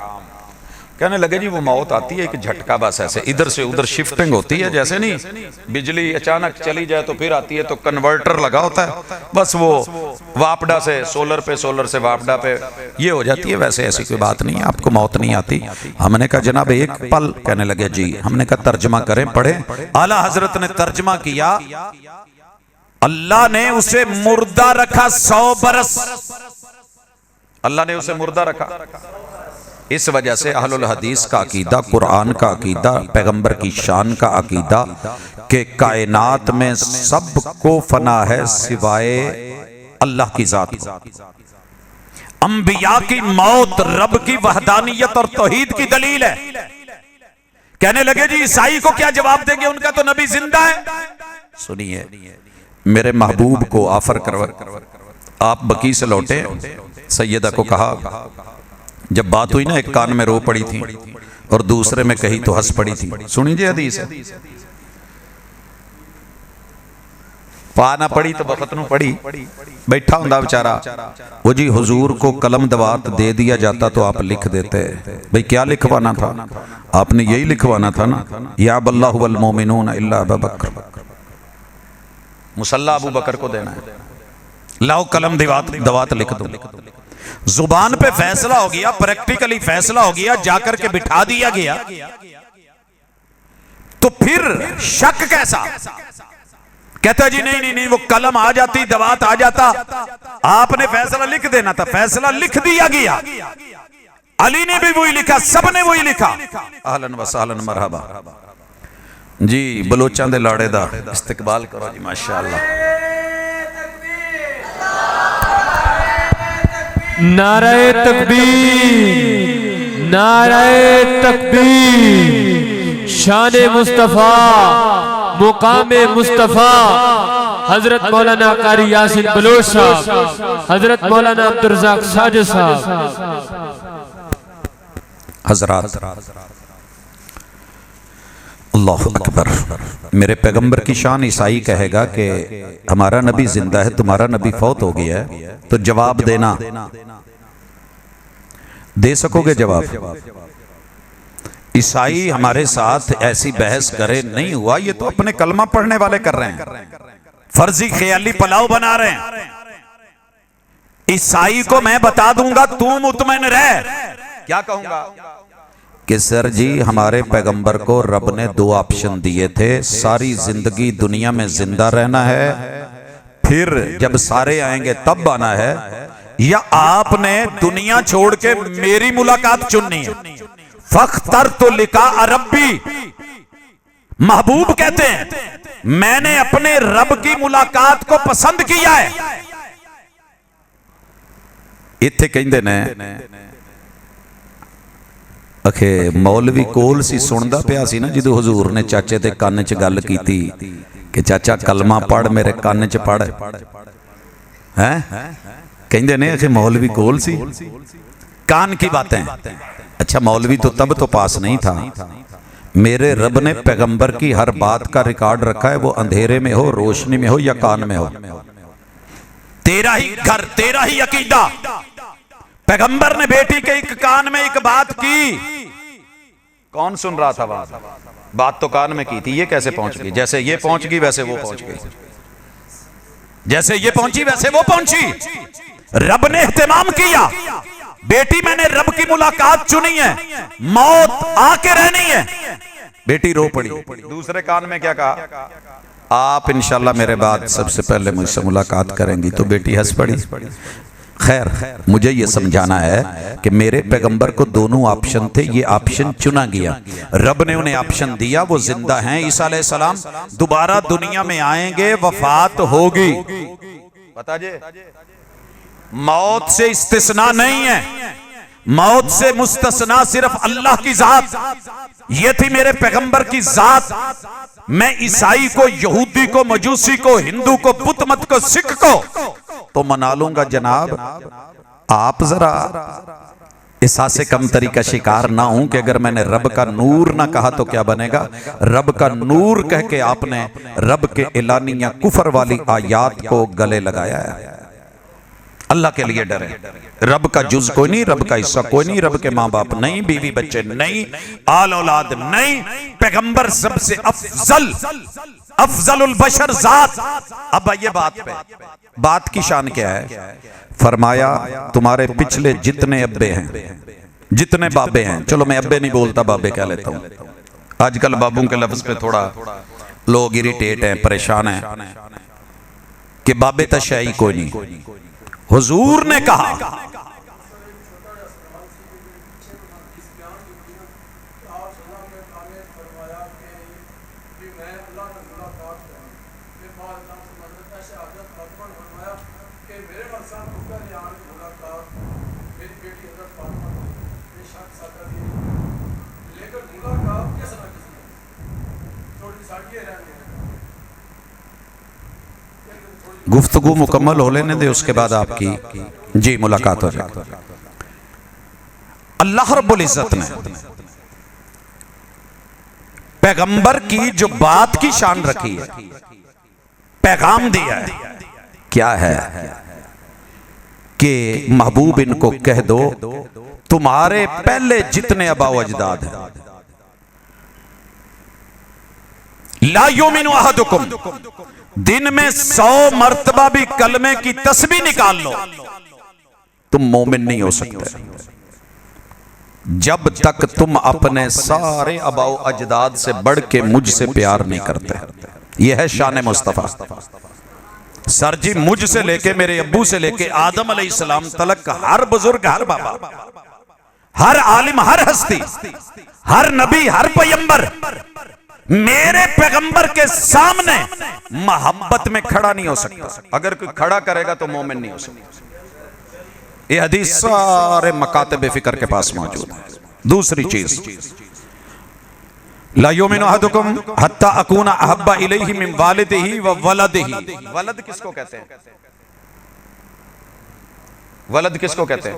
कहने लगे जी वो मौत आती है एक झटका, बस ऐसे इधर से उधर शिफ्टिंग होती है, जैसे नहीं बिजली अचानक चली जाए तो फिर आती है, तो कन्वर्टर लगा होता है, बस वो वापडा से सोलर पे, सोलर से वापडा पे ये हो जाती है। वैसे ऐसी कोई बात नहीं है, आपको मौत नहीं आती। हमने कहा जनाब एक पल। कहने लगे जी। हमने कहा तर्जमा करें, पढ़े। आला हजरत ने तर्जमा किया, अल्लाह ने उसे मुर्दा रखा 100 बरस। अल्लाह ने उसे मुर्दा रखा। इस वजह से अहलुल हदीस का अकीदा, कुरान का अकीदा, पैगंबर की शान का अकीदा कि कायनात में सब को फना है सिवाय अल्लाह की जात। अंबिया की मौत रब की वहदानियत और तौहीद की दलील है। कहने लगे जी ईसाई को क्या जवाब देंगे, उनका तो नबी जिंदा है। सुनिए, मेरे महबूब को ऑफर करवा, आप बकी से लौटे, सैयदा को कहा, जब बात हुई ना एक कान में रो पड़ी थी और दूसरे में कही तो हंस पड़ी थी। सुनी जी हदीस है, पाना पड़ी तो बखतनू पड़ी, बैठा हुंदा बेचारा। वो जी हुजूर को कलम दवात दे दिया जाता तो आप लिख देते। भाई क्या लिखवाना था, आपने यही लिखवाना था ना, या बल्लाहु वल मोमिनून इल्ला अबू बकर, मुसल्ला अबू बकर को देना है, लाओ कलम दवात लिख दो। जुबान पे फैसला हो गया, प्रैक्टिकली फैसला हो गया, जाकर के बिठा दिया गया, तो फिर शक कैसा। कहता जी नहीं नहीं नहीं, वो कलम आ जाती, दवात आ जाता, आपने फैसला लिख देना था, फैसला लिख दिया गया। अली ने भी वही लिखा, सबने वही लिखा। अहलन व सहलन मरहबा जी, बलोचां दे लाड़े दा इस्तकबाल करो जी, माशाअल्लाह। नारे तकबीर, नारे तकबीर, शान मुस्तफा, मुकाम मुस्तफा, हजरत मौलाना कारी यासिन बलोच साहब, हजरत मौलाना अब्दुल रज़ाक साजिद साहब। हजरात अल्लाहु अकबर। मेरे पैगंबर की शान ईसाई कहेगा कि हमारा नबी जिंदा है, तुम्हारा नबी फौत हो गया है, तो जवाब देना, दे सकोगे जवाब? ईसाई हमारे साथ ऐसी बहस करे नहीं हुआ, ये तो अपने कलमा पढ़ने वाले कर रहे हैं, फर्जी ख्याली पुलाव बना रहे हैं। ईसाई को मैं बता दूंगा, तू मुतमईन रह, क्या कहूंगा कि सर जी हमारे पैगंबर को रब ने 2 ऑप्शन दिए थे, सारी जिंदगी दुनिया में जिंदा रहना है, फिर जब सारे आएंगे तब आना है, या आपने दुनिया छोड़ के मेरी मुलाकात चुननी है। फख्तर तो लिखा अरबी, महबूब कहते हैं मैंने अपने रब की मुलाकात को पसंद किया है। इत्थे कहंदे ने अखे मौलवी कोल सी सुनदा पिया सी ना जदों हुजूर ने चाचे ते कान च गल कीती कि चाचा कलमा पढ़ मेरे कान च पढ़ हैं कहंदे ने अखे मौलवी कोल सी कान की बातें। अच्छा मौलवी तो तब तो पास नहीं था। मेरे रब ने पैगंबर की हर बात का रिकॉर्ड रखा है, वो अंधेरे में हो, रोशनी में हो या कान में हो। तेरा ही घर, तेरा ही अकीदा। पैगंबर ने बेटी के एक कान में एक बात की, कौन सुन रहा था वहां? बात तो कान में की थी, ये कैसे पहुंच गई? जैसे ये पहुंच गई वैसे वो पहुंच गई, जैसे ये पहुंची वैसे वो पहुंची। रब ने एहतमाम किया, बेटी मैंने रब की मुलाकात चुनी है, मौत आके रहनी है। बेटी रो पड़ी। दूसरे कान में क्या कहा? आप इंशाल्लाह मेरे बाद सबसे पहले मुझसे मुलाकात करेंगी। तो बेटी हंस पड़ी। खैर मुझे ये समझाना है कि मेरे पैगंबर को दोनों ऑप्शन थे, ये ऑप्शन चुना गया। रब ने उन्हें ऑप्शन दिया, वो जिंदा हैं ईसा अलैहिस्सलाम, दोबारा दुनिया में आएंगे, वफात होगी। बता जे मौत से इस्तिस्ना नहीं है, मौत से मुस्तस्ना सिर्फ अल्लाह की जात। ये थी मेरे पैगंबर की जात। मैं ईसाई को, यहूदी को, मजूसी को, हिंदू को, बुत मत को, सिख को तो मना लूंगा जनाब, आप जरा एहसासे कमतरी का शिकार ना हूं कि अगर मैंने रब का नूर ना कहा तो क्या बनेगा। रब का नूर कह के आपने रब के एलानिया कुफर वाली आयात को गले लगाया है। अल्लाह के लिए डरे। रब का जुज कोई नहीं, रब का हिस्सा कोई नहीं, रब के माँ बाप नहीं, बीवी बच्चे नहीं, आल औलाद नहीं, पैगंबर सबसे अफजलुल बशर जात। अब आइए बात पे। बात की शान क्या है? फरमाया तुम्हारे पिछले जितने अब्बे हैं, जितने बाबे हैं, चलो मैं अब्बे नहीं बोलता, बाबे कह लेता हूं। आजकल बाबू के लफ्ज पे थोड़ा लोग इरिटेट हैं, परेशान हैं कि बाबे तो शाही कोई नहीं। हुजूर ने कहा गुफ्तगू मुकम्मल हो लेने दे, उसके बाद आपकी जी मुलाकात हो जाएगी। अल्लाह रब्बुल इज्जत ने पैगंबर की जो बात की शान रखी है, पैगाम दिया है, क्या है कि महबूब इनको कह दो तुम्हारे पहले जितने अबाओ अजदाद हैं, ला युमिनु अहदुकुम, दिन में 100 मर्तबा भी कलमे की तस्बीह निकाल लो, तुम मोमिन नहीं हो सकते जब तक तुम अपने सारे अबाओ अजदाद से बढ़ के मुझसे प्यार नहीं करते। यह है शान मुस्तफा। सर जी मुझसे लेके, मेरे अब्बू से लेके आदम अलैहिस्सलाम तलक हर बुजुर्ग, हर बाबा, हर आलिम, हर हस्ती, हर नबी, हर पैगंबर मेरे पैगंबर के सामने मोहब्बत में खड़ा नहीं हो सकता। अगर कोई खड़ा करेगा तो मोमिन नहीं हो सकता। ये हदीस सारे मकातब फिक्र के पास मौजूद है। दूसरी चीज, ला युमिनु अहदुकुम हत्ता अकूना अहब्बा इलैहि मिन वालिदिही व वलदिही। वलद किसको कहते हैं? वलद किसको कहते हैं?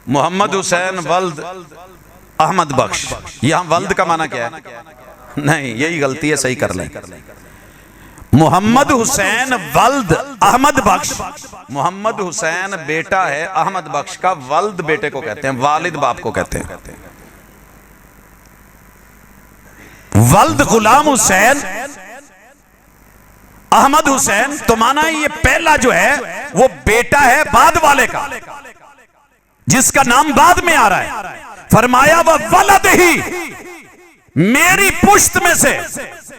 मोहम्मद हुसैन वल्द अहमद बख्श। यहां वल्द का माना क्या है? नहीं, यही गलती है, सही कर लें। मोहम्मद हुसैन वल्द अहमद बख्श। मोहम्मद हुसैन बेटा है अहमद बख्श का, वल्द बेटे को कहते हैं, वालिद बाप को कहते हैं। वल्द गुलाम हुसैन अहमद हुसैन तो माना ये पहला जो है वो बेटा है बाद वाले का, जिसका नाम बाद में आ रहा है। फरमाया वह वलद ही, मेरी पुश्त में से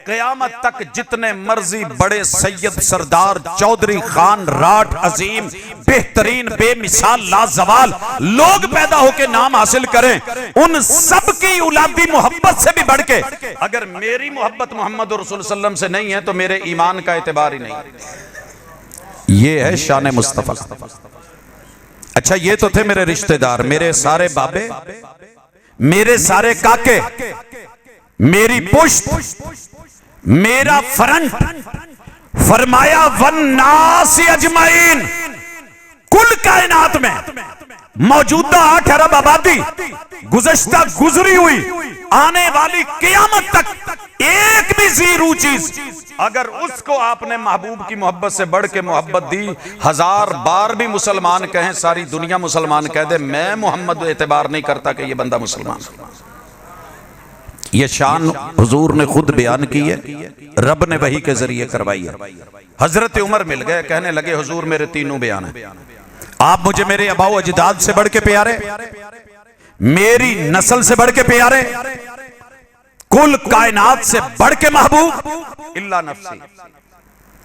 क़यामत तक जितने मर्जी बड़े सैयद सरदार चौधरी खान राठ अजीम बेहतरीन बेमिसाल लाजवाल लोग पैदा होके नाम हासिल करें, उन सब की औलादी मोहब्बत से भी बढ़ के अगर मेरी मोहब्बत मोहम्मद रसूल सल्लम से नहीं है तो मेरे ईमान का एतबार ही नहीं। ये है शान मुस्तफा। अच्छा, ये तो थे मेरे रिश्तेदार, मेरे सारे बाबे, मेरे सारे काके, मेरी पुश्त, मेरा फ्रंट। फरमाया वन्नास अजमईन, कुल कायनात में मौजूदा 8 अरब आबादी, गुज़श्ता गुजरी हुई, आने वाली क़यामत तक एक भी ज़ीरो चीज अगर उसको आपने महबूब की मोहब्बत से बढ़ के मोहब्बत दी, 1000 बार भी मुसलमान कहें, सारी दुनिया मुसलमान कह दे, मैं मोहम्मद एतबार नहीं करता कि ये बंदा मुसलमान। ये शान हुजूर ने खुद बयान की है, रब ने वही के जरिए करवाई है। हजरत उमर मिल गए, कहने लगे हुजूर मेरे तीनों बयान है, आप मुझे मेरे अबाओ अजदाद से बढ़ के प्यारे, मेरी नस्ल से बढ़ के प्यारे, कुल कायनात से बढ़ के महबूब, इल्ला नफ्सी।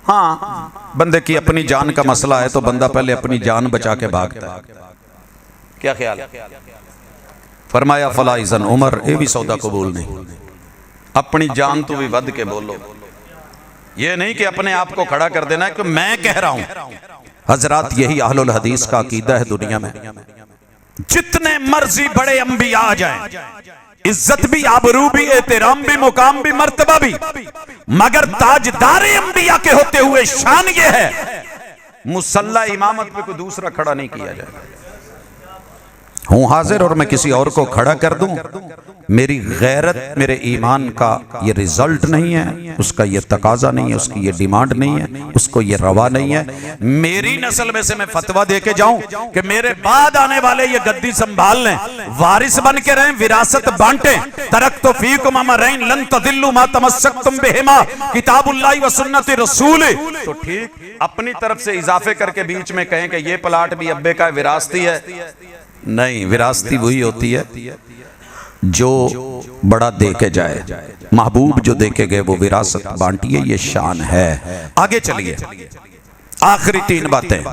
हाँ, बंदे की अपनी जान का मसला है तो बंदा पहले अपनी जान बचा के भागता है। क्या ख्याल है? फरमाया फला इज़न उमर, ये भी सौदा कबूल नहीं, अपनी जान तो भी वध के बोलो, ये नहीं कि अपने आप को खड़ा कर देना है कि मैं कह रहा हूं। हजरात, यही अहलुल हदीस का अकीदा है दुनिया में। जितने मर्जी बड़े अंबिया आ जाएं, इज्जत भी, आबरू भी, एहतराम भी, मुकाम भी, मर्तबा भी, मगर ताजदार अंबिया के होते हुए शान ये है मुसल्ला इमामत पे कोई दूसरा खड़ा नहीं किया जाए। हूं हाजिर और मैं किसी और को खड़ा कर दूं, मेरी गैरत मेरे ईमान का ये रिजल्ट नहीं है, उसका ये तकाजा नहीं है, उसकी ये डिमांड नहीं है, उसको ये रवा नहीं है। मेरी नस्ल में से मैं फतवा दे के जाऊं कि मेरे बाद आने वाले ये गद्दी संभाल लें, वारिस बन के रहें, विरासत बांटें। तरक्तु फीकुम अमरैन लन तदिल्लु मा तमस्सकतुम बिहिमा किताबुल्लाहि व सुन्नति रसूल। तो ठीक अपनी तरफ से इजाफे करके बीच में कहें कि ये प्लाट भी अब्बे का विरासती है, नहीं, विरासती वही होती है जो बड़ा दे के जाए। महबूब जो दे के गए वो विरासत बांटिए, ये शान है। आगे चलिए, आखिरी 3 बातें।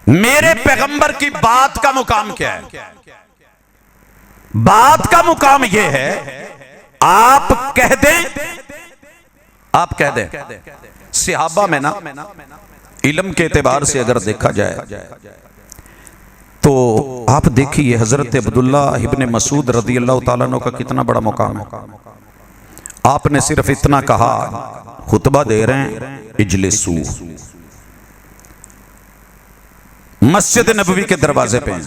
मेरे पैगंबर की बात का मुकाम क्या है? बात का मुकाम यह है, आप कह दें, आप कह दें। सहाबा में ना इल्म के एतबार से अगर देखा जाए तो आप देखिए हजरत अब्दुल्ला इब्ने मसूद रज़ी अल्लाह ताला अन्हु का कितना बड़ा मुकाम है। आपने सिर्फ इतना कहा, खुतबा दे रहे हैं, इजलिसू, मस्जिद नबवी के दरवाजे पे,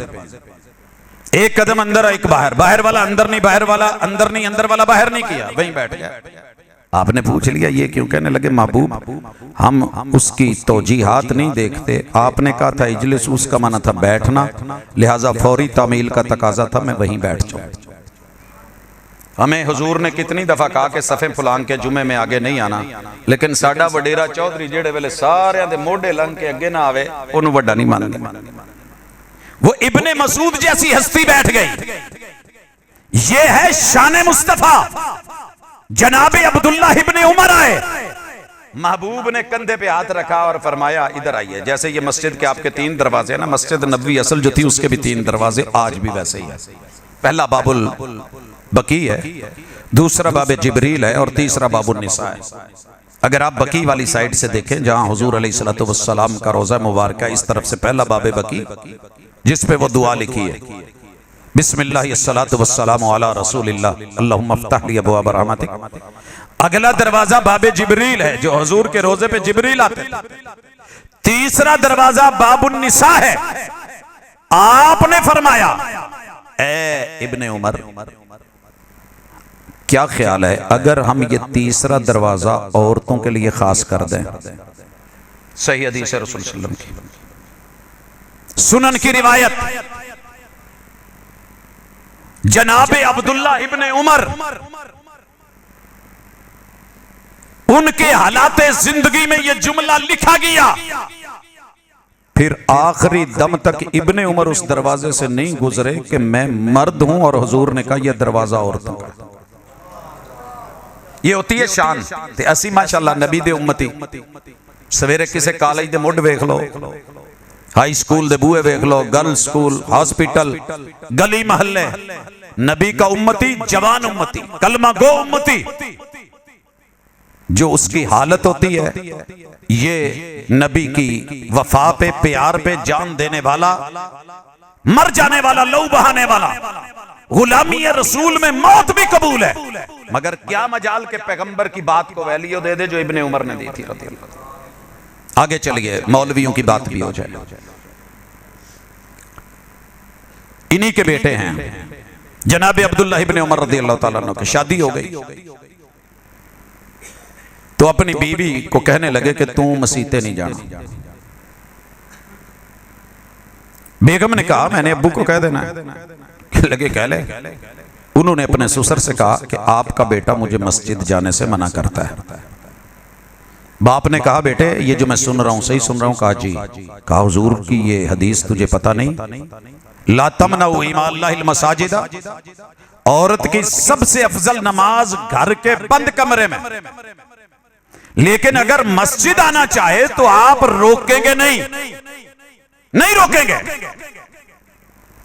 एक कदम अंदर एक बाहर, बाहर वाला अंदर नहीं, बाहर वाला अंदर नहीं, अंदर वाला बाहर नहीं किया, वहीं बैठ गया। आपने पूछ लिया ये क्यों? कहने लगे महबूब हम उसकी तौजीहात नहीं देखते, आपने कहा था इजलिस, उसका माना था बैठना, लिहाजा फौरी तामील का तकाजा था, मैं वहीं बैठ जाऊं। हमें हुजूर ने कितनी दफा कहा कि सफे फुलांग के जुमे में आगे नहीं आना, लेकिन साडा वडेरा चौधरी जेड़े वेले सारे दे मोढे लंघ के अगे ना आवे, उन्होंने वड्डा नहीं मानते। वो इब्ने मसूद जैसी हस्ती बैठ गई। ये है शान मुस्तफा। जनाबे अब्दुल्ला इब्ने उमर आए, महबूब ने कंधे पे हाथ रखा और फरमाया इधर आइए। जैसे ये मस्जिद के आपके 3 दरवाजे हैं ना, मस्जिद नबवी असल जो थी उसके भी 3 दरवाजे आज भी वैसे ही है। पहला बाबुल बकी है, दूसरा बाबे जिब्रील है और तीसरा बाबुल निसा है। अगर आप बकी वाली साइड से देखें जहां हुजूर अलैहिस्सलातु वस्सलाम का रोजा मुबारक है, इस तरफ से पहला बाबे बकी जिस पे वो दुआ लिखी है, बिस्मिल्लाहिस्सलातु वस्सलामु अला रसूलिल्लाह अल्लाहुम्मा अफ्तह ली अबवाब रहमतिक। अगला दरवाजा बाबे जिब्रील है जो हुजूर के रोजे पे जिब्रील आते। तीसरा दरवाजा बाबुन निसा है। आपने फरमाया ए इब्ने उमर, क्या ख्याल है अगर हम ये तीसरा दरवाजा औरतों के लिए खास कर दें? सही हदीस है रसूल सल्लल्लाहु अलैहि वसल्लम की, सुनन की रिवायत, जनाबे अब्दुल्ला इब्ने उमर उनके हालाते जिंदगी में यह जुमला लिखा गया, फिर आखिरी दम तक इब्ने उमर उस दरवाजे से नहीं गुजरे कि मैं मर्द हूं और हुजूर ने कहा यह दरवाजा औरतों का। ये होती है शान। ते असी माशाअल्लाह नबी दे उम्मती, सवेरे किसी कॉलेज दे मुड वेख लो, हाई स्कूल दे बूहे वेख लो, गर्ल्स स्कूल, हॉस्पिटल, गली महल्ले, नबी का उम्मती, जवान उम्मती, कलमा गो उम्मती। जो उसकी हालत होती है, ये नबी की वफा पे, प्यार पे जान देने वाला, मर जाने वाला, लहू बहाने वाला, गुलामी रसूल में मौत भी कबूल है। मगर क्या मजाल के पैगंबर की बात को वैल्यू दे दे जो इब्ने उमर ने दी थी। आगे चलिए, मौलवियों की बात भी हो जाए। इन्हीं के बेटे हैं जनाब अब्दुल्लाह इब्ने उमर रज़ियल्लाहु ताला अन्हु की शादी हो गई तो अपनी बीवी को कहने लगे कि तू मसीते नहीं जाना। बेगम ने कहा मैंने अब्बू को कह देना है। लगे कह ले। उन्होंने अपने ससुर से कहा कि आपका बेटा मुझे मस्जिद जाने से मना करता है। बाप ने कहा बेटे ये जो मैं सुन रहा हूं सही सुन रहा हूं? कहा जी। कहा हुजूर की ये हदीस तुझे पता नहीं? ला तमनऊ इमाल्लाहिल मसाजिदा, औरत की सबसे अफजल नमाज घर के बंद कमरे में, लेकिन अगर मस्जिद आना चाहे तो आप रोकेंगे नहीं, नहीं रोकेंगे।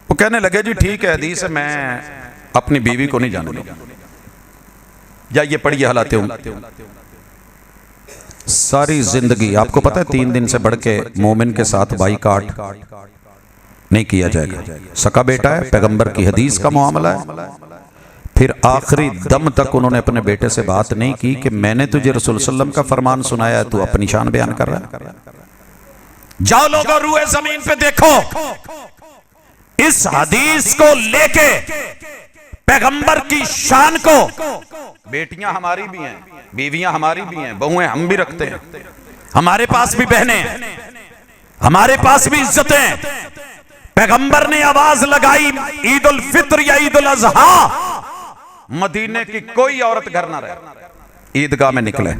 वो कहने लगे जी ठीक है, हदीस मैं अपनी बीवी को नहीं जाने दूंगा। जाइए पढ़िए हालात सारी जिंदगी। आपको पता है 3 दिन से बढ़ के मोमिन के साथ बाईकाट नहीं किया जाएगा। सका बेटा है, पैगंबर की हदीस का मामला है। फिर आखिरी दम तक उन्होंने अपने बेटे से बात नहीं की कि मैंने तुझे रसूल सल्लम का फरमान सुनाया है, तू अपनी शान बयान कर रहा है। जाओ लोगों रूए जमीन पे देखो, इस हदीस को लेके पैगंबर की शान को, बेटियां हमारी भी हैं, बीवियां हमारी भी हैं, बहुएं हम भी रखते हैं, हमारे पास भी बहनें हैं, हमारे पास भी इज्जतें हैं। पैगंबर ने आवाज लगाई ईद उल फित्र या ईद उल अजहा, मदीने की कोई औरत घर ना रहे। ईदगाह में निकले,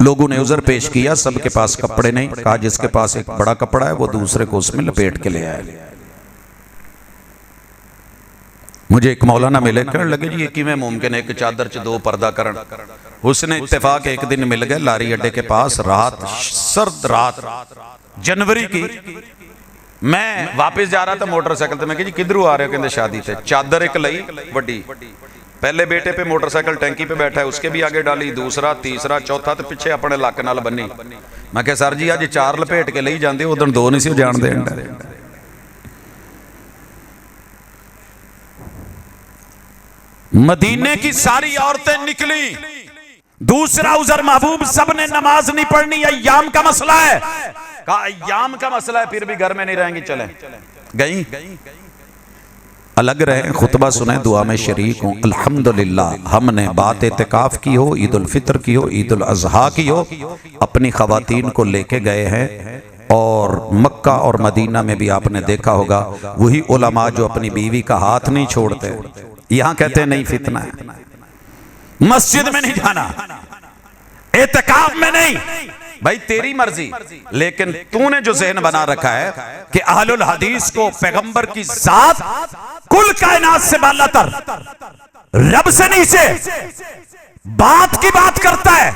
लोगों ने उज़र पेश किया, सबके पास कपड़े नहीं। कहा जिसके पास एक बड़ा कपड़ा है वो दूसरे को उसमें लपेट के ले आए। मुझे एक मौलाना मिले, कहने लगे जी ये किवें मुमकिन है, एक चादर च 2 पर्दा करन। उसने इत्तेफाक एक दिन मिल गए लारी अड्डे के पास, रात सर्द रात जनवरी की। मैं वापस जा रहा था मोटरसाइकिल पे, मैं जी किधरों आ रहे हो? कहते शादी से। चादर एक लई वड्डी, पहले बेटे पे मोटरसाइकिल टैंकी पे बैठा है, उसके भी आगे डाली, दूसरा तीसरा चौथा तो पिछे अपने लक नाल बन्नी। मैं कहा सर जी अज 4 लपेट के ले जाते, उदन 2 नहीं सी जान दे। मदीने की सारी औरतें निकली। दूसरा उज़र महबूब सबने नमाज नहीं पढ़नी, अय्याम का मसला है। कहा अय्याम का मसला है, फिर भी घर में नहीं रहेंगी, चलें। गई अलग रहे, खुतबा सुने, दुआ में शरीक हूं। अल्हम्दुलिल्लाह हमने बात एतिकाफ की हो, ईद उल फित्र की हो, ईद उल अजहा की हो, अपनी खवातीन को लेके गए हैं। और मक्का और मदीना में भी आपने देखा होगा वही उलमा जो अपनी बीवी का हाथ नहीं छोड़ते। यहां कहते हैं नहीं फितना है, मस्जिद में नहीं जाना, एतिकाफ में नहीं, भाई तेरी मर्जी। लेकिन तूने जो ज़हन बना रखा है कि अहलुल हदीस को पैगंबर की जात कुल कायनात से बालातर, रब से नीचे बात की बात करता है,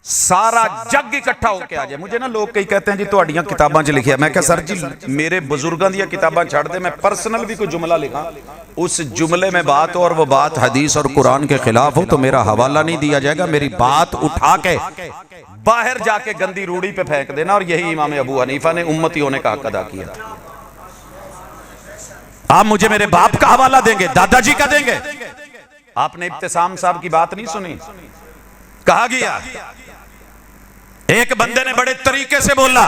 सारा जग इकट्ठा होके आ जाए। मुझे ना लोग कई कहते हैं जी तुहाडियां किताबां च लिखिया। मैं कहा सर जी मेरे बुजुर्गों दी किताबां छड़ दे, मैं पर्सनल भी कोई जुमला लिखा, उस जुमले में बात हो और वो बात हदीस और कुरान के खिलाफ हो तो मेरा हवाला नहीं दिया जाएगा। मेरी बात उठा के बाहर जाके गंदी रूढ़ी पे फेंक देना। और यही इमाम अबू हनीफा ने उम्मती होने का हक अदा किया था। आप मुझे मेरे बाप का हवाला देंगे, दादाजी का देंगे? आपने इब्तिसाम साहब की बात नहीं सुनी? कहा गया एक बंदे ने बड़े तरीके से बोला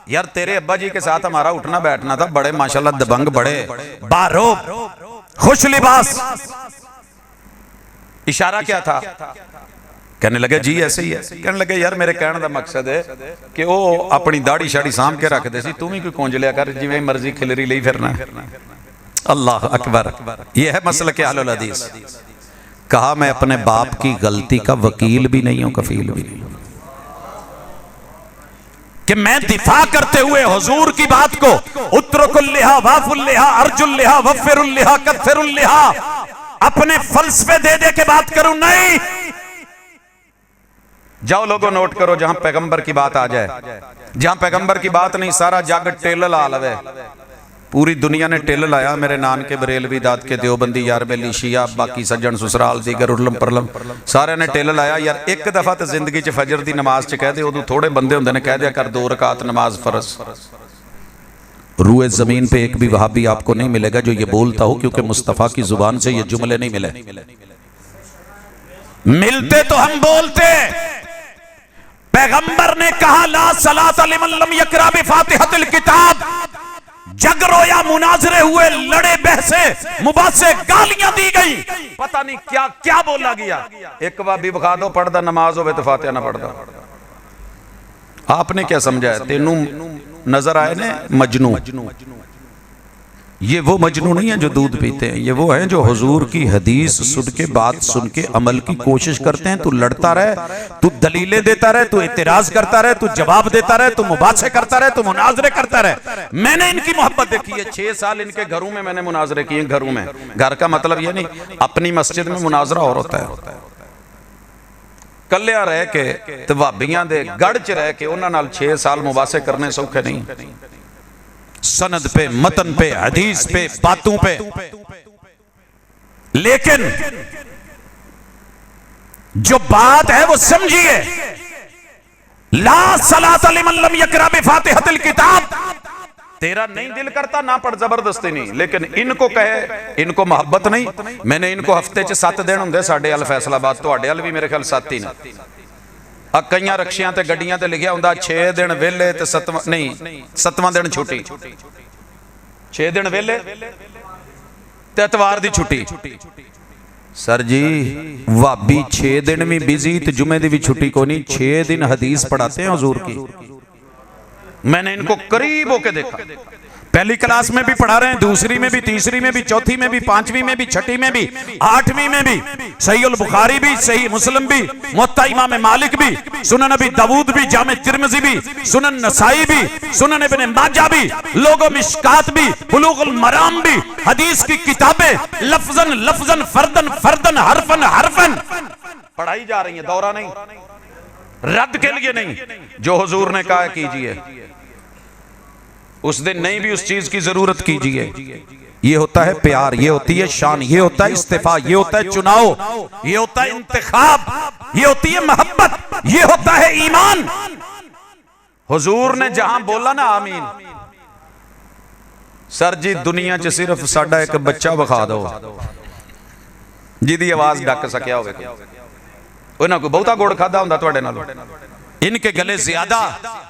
यार तेरे अब्बा जी के साथ हमारा उठना बैठना था, बड़े माशाल्लाह दबंग, बड़े बारोब, खुश लिबास। इशारा क्या था? कहने लगे जी ऐसे ही है। कहने लगे यार मेरे कहने का मकसद है कि वो अपनी दाढ़ी शाड़ी साम के रखते सी, तू भी कोई कुंज लिया कर, जिवें मर्जी खिलरी ले फिरना। अल्लाह अकबर, यह है मसलक अहलुल हदीस। कहा मैं अपने बाप की गलती का वकील भी नहीं हूं, कफील भी नहीं, कि मैं दिफा करते हुए हुजूर की बात को उत्रकुल्लिहा वाफुल्लिहा अर्जुल्लिहा वफिरुल्लिहा कत्थिरुल्लिहा अपने फलसफे दे दे के बात करूं। नहीं, जाओ लोगों नोट करो, जहां पैगंबर की बात आ जाए, जहां पैगंबर की बात नहीं सारा जग टिल ला लवे। पूरी दुनिया ने टिल लाया, मेरे नानके बरेलवी दाद के देवबंदी यार बेली शिया बाकी सज्जन ससुराल दीगर उरलम परलम सारे ने टिल लाया। यार एक दफा तो जिंदगी च फजर की नमाज च कह दे, उदों थोड़े बंदे होंदे ने कह दिया कर 2 रकात नमाज फर्ज। रूए जमीन पे एक भी वहाबी आपको नहीं मिलेगा जो ये बोलता हो, क्योंकि मुस्तफा की जुबान से ये जुमले नहीं मिले। मिलते तो हम बोलते, पैगंबर ने कहा ला सलात लिमन लम यकरा बिफातिहतिल किताब। जग रोया, मुनाजरे हुए, लड़े बहसे, मुबासे, गालियां दी गई, पता नहीं क्या क्या बोला गया। एक वाबी बखा दो पढ़दा नमाज होवे तो फातिहा ना पढ़दा। आपने क्या समझा है? तेनू नजर आए ने मजनू। ये वो मजनू नहीं है जो दूध पीते हैं, ये वो हैं जो हुजूर की हदीस सुन के, बात सुन के अमल की कोशिश करते हैं। तू लड़ता रहे, तू दलीलें देता रहे, तू इतराज करता रहे, तू जवाब देता रहे, तू मुबासे करता रहे, तू मुनाजरे करता रहे। मैंने इनकी मोहब्बत देखी है, 6 साल इनके घरों में मैंने मुनाजरे किए। घरों में, घर का मतलब ये नहीं अपनी मस्जिद में मुनाजरा और होता है। कलिया रह के ते भाबियां दे गढ़ च रह के उन्हां नाल 6 साल मुबासे करने सौखे नहीं। सनद पे, मतन पे, हदीस पे, बातों पे। लेकिन जो बात है वो समझिए, ला सलात लिमन लम यकरा बिफातिहतिल किताब। तेरा नहीं दिल करता ना पढ़, जबरदस्ती नहीं। लेकिन इनको कहे, इनको मोहब्बत नहीं। मैंने इनको हफ्ते च 7 दिन होंगे साडे अल फैसलाबाद, तुहाडे अल भी मेरे ख्याल 7 ही ने। कई रक्शियां ते गड्डियां ते लिखिया हुंदा 6 दिन वेले ते 7वां नहीं 7वां दिन छुट्टी। 6 दिन वेले ते एतवार दी छुट्टी। सर जी वाबी 6 दिन भी बिजी ते जुमे दी भी छुट्टी को नहीं। 6 दिन हदीस पढ़ाते हैं हुजूर की। मैंने इनको करीब होके देखा, पहली क्लास में भी पढ़ा रहे हैं, दूसरी में भी, तीसरी में भी, चौथी में भी, 5वीं में भी, 6ठी में भी, 8वीं में भी, सही उल बुखारी भी, सही मुस्लिम भी, मुत्ता इमाम मालिक भी, सुनन अबी दाऊद भी, जामे तिरमिज़ी भी, सुनन नसाई भी, सुनन इब्ने माजा भी, लोगो मिशकात भी, बुलूगुल मराम भी, हदीस की किताबें लफ्जन लफ्जन, फर्दन फर्दन, हरफन हरफन पढ़ाई जा रही है। दौरा नहीं, रद्द के लिए नहीं, जो हुजूर ने कहा कीजिए उस दिन नहीं भी उस चीज की जरूरत कीजिए। ये होता है प्यार, ये होती है शान, ये होता है इस्तीफा, ये होता है चुनाव, ये होता है इंतखाब, ये होती है मोहब्बत, ये होता है ईमान। हुजूर ने जहां बोला ना आमीन, सर जी दुनिया च सिर्फ साडा एक बच्चा विखा दो जिहदी आवाज डक सकिया होवे। उन्हां कोई बहुता गुड़ खादा हुंदा तुहाडे नालों। इनके गले ज्यादा,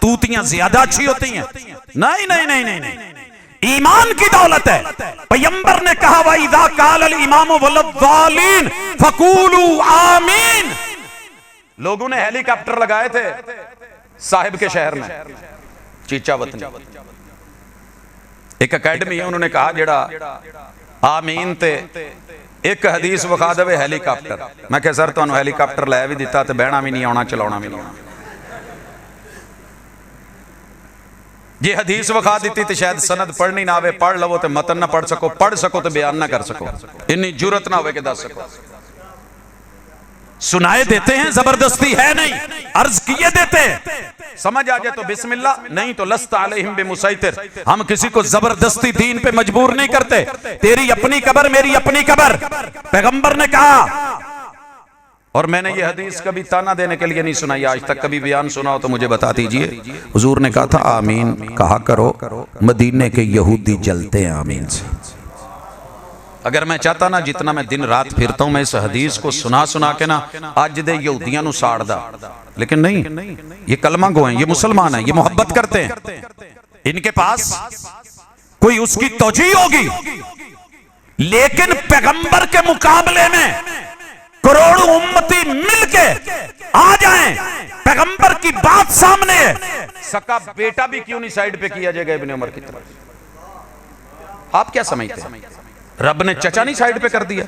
तूतियां ज्यादा अच्छी होती हैं। नहीं नहीं नहीं नहीं, नहीं। ईमान की दौलत है। पैगंबर ने कहा वइज़ा काल अल इमामु वलद्दालीन फकूलू आमीन। लोगों ने हेलीकॉप्टर लगाए थे साहिब के शहर में, चीचावत में एक अकेडमी है। उन्होंने कहा जेड़ा आमीन ते एक हदीस विखा देवे हेलीकॉप्टर। मैं कहा सर तुहानू हेलीकॉप्टर लै भी दिता ते बहना भी नहीं आना, चलाउणा भी नहीं आना। ये हदीस विखा दी तो शायद सनद पढ़नी ना आवे, पढ़ लवो तो मतन ना पढ़ सको, पढ़ सको तो बयान ना कर सको, इन्नी जुरत ना हो कि दस सको। सुनाए देते हैं, जबरदस्ती है नहीं, अर्ज किए देते हैं। समझ आ जाए तो बिस्मिल्लाह, नहीं तो लस्त अलैहिम बिमुसैतिर। हम किसी को जबरदस्ती दीन पे मजबूर नहीं करते। तेरी अपनी कब्र, मेरी अपनी कब्र। पैगंबर ने कहा, और मैंने ये हदीस कभी ताना देने के लिए नहीं सुनाई, आज तक कभी बयान सुना हो तो मुझे बता दीजिए। हुजूर ने कहा था आमीन कहा करो, मदीने के यहूदी जलते हैं आमीन से। अगर मैं चाहता ना जितना मैं दिन रात फिरता हूं मैं इस हदीस को सुना सुना के ना अज दे यहूदियां नु साड़दा, लेकिन नहीं, ये कलमा गो हैं, ये मुसलमान हैं, ये मोहब्बत करते हैं। इनके पास कोई उसकी तौजी होगी, लेकिन पैगंबर के मुकाबले में करोड़ों उम्मती मिलके आ जाएं, पैगंबर की बात सामने है, सका बेटा भी क्यों नहीं साइड पे किया जाएगा इब्ने उमर की तरह। आप क्या समझते हैं? रब ने चचा नहीं साइड पे कर दिया?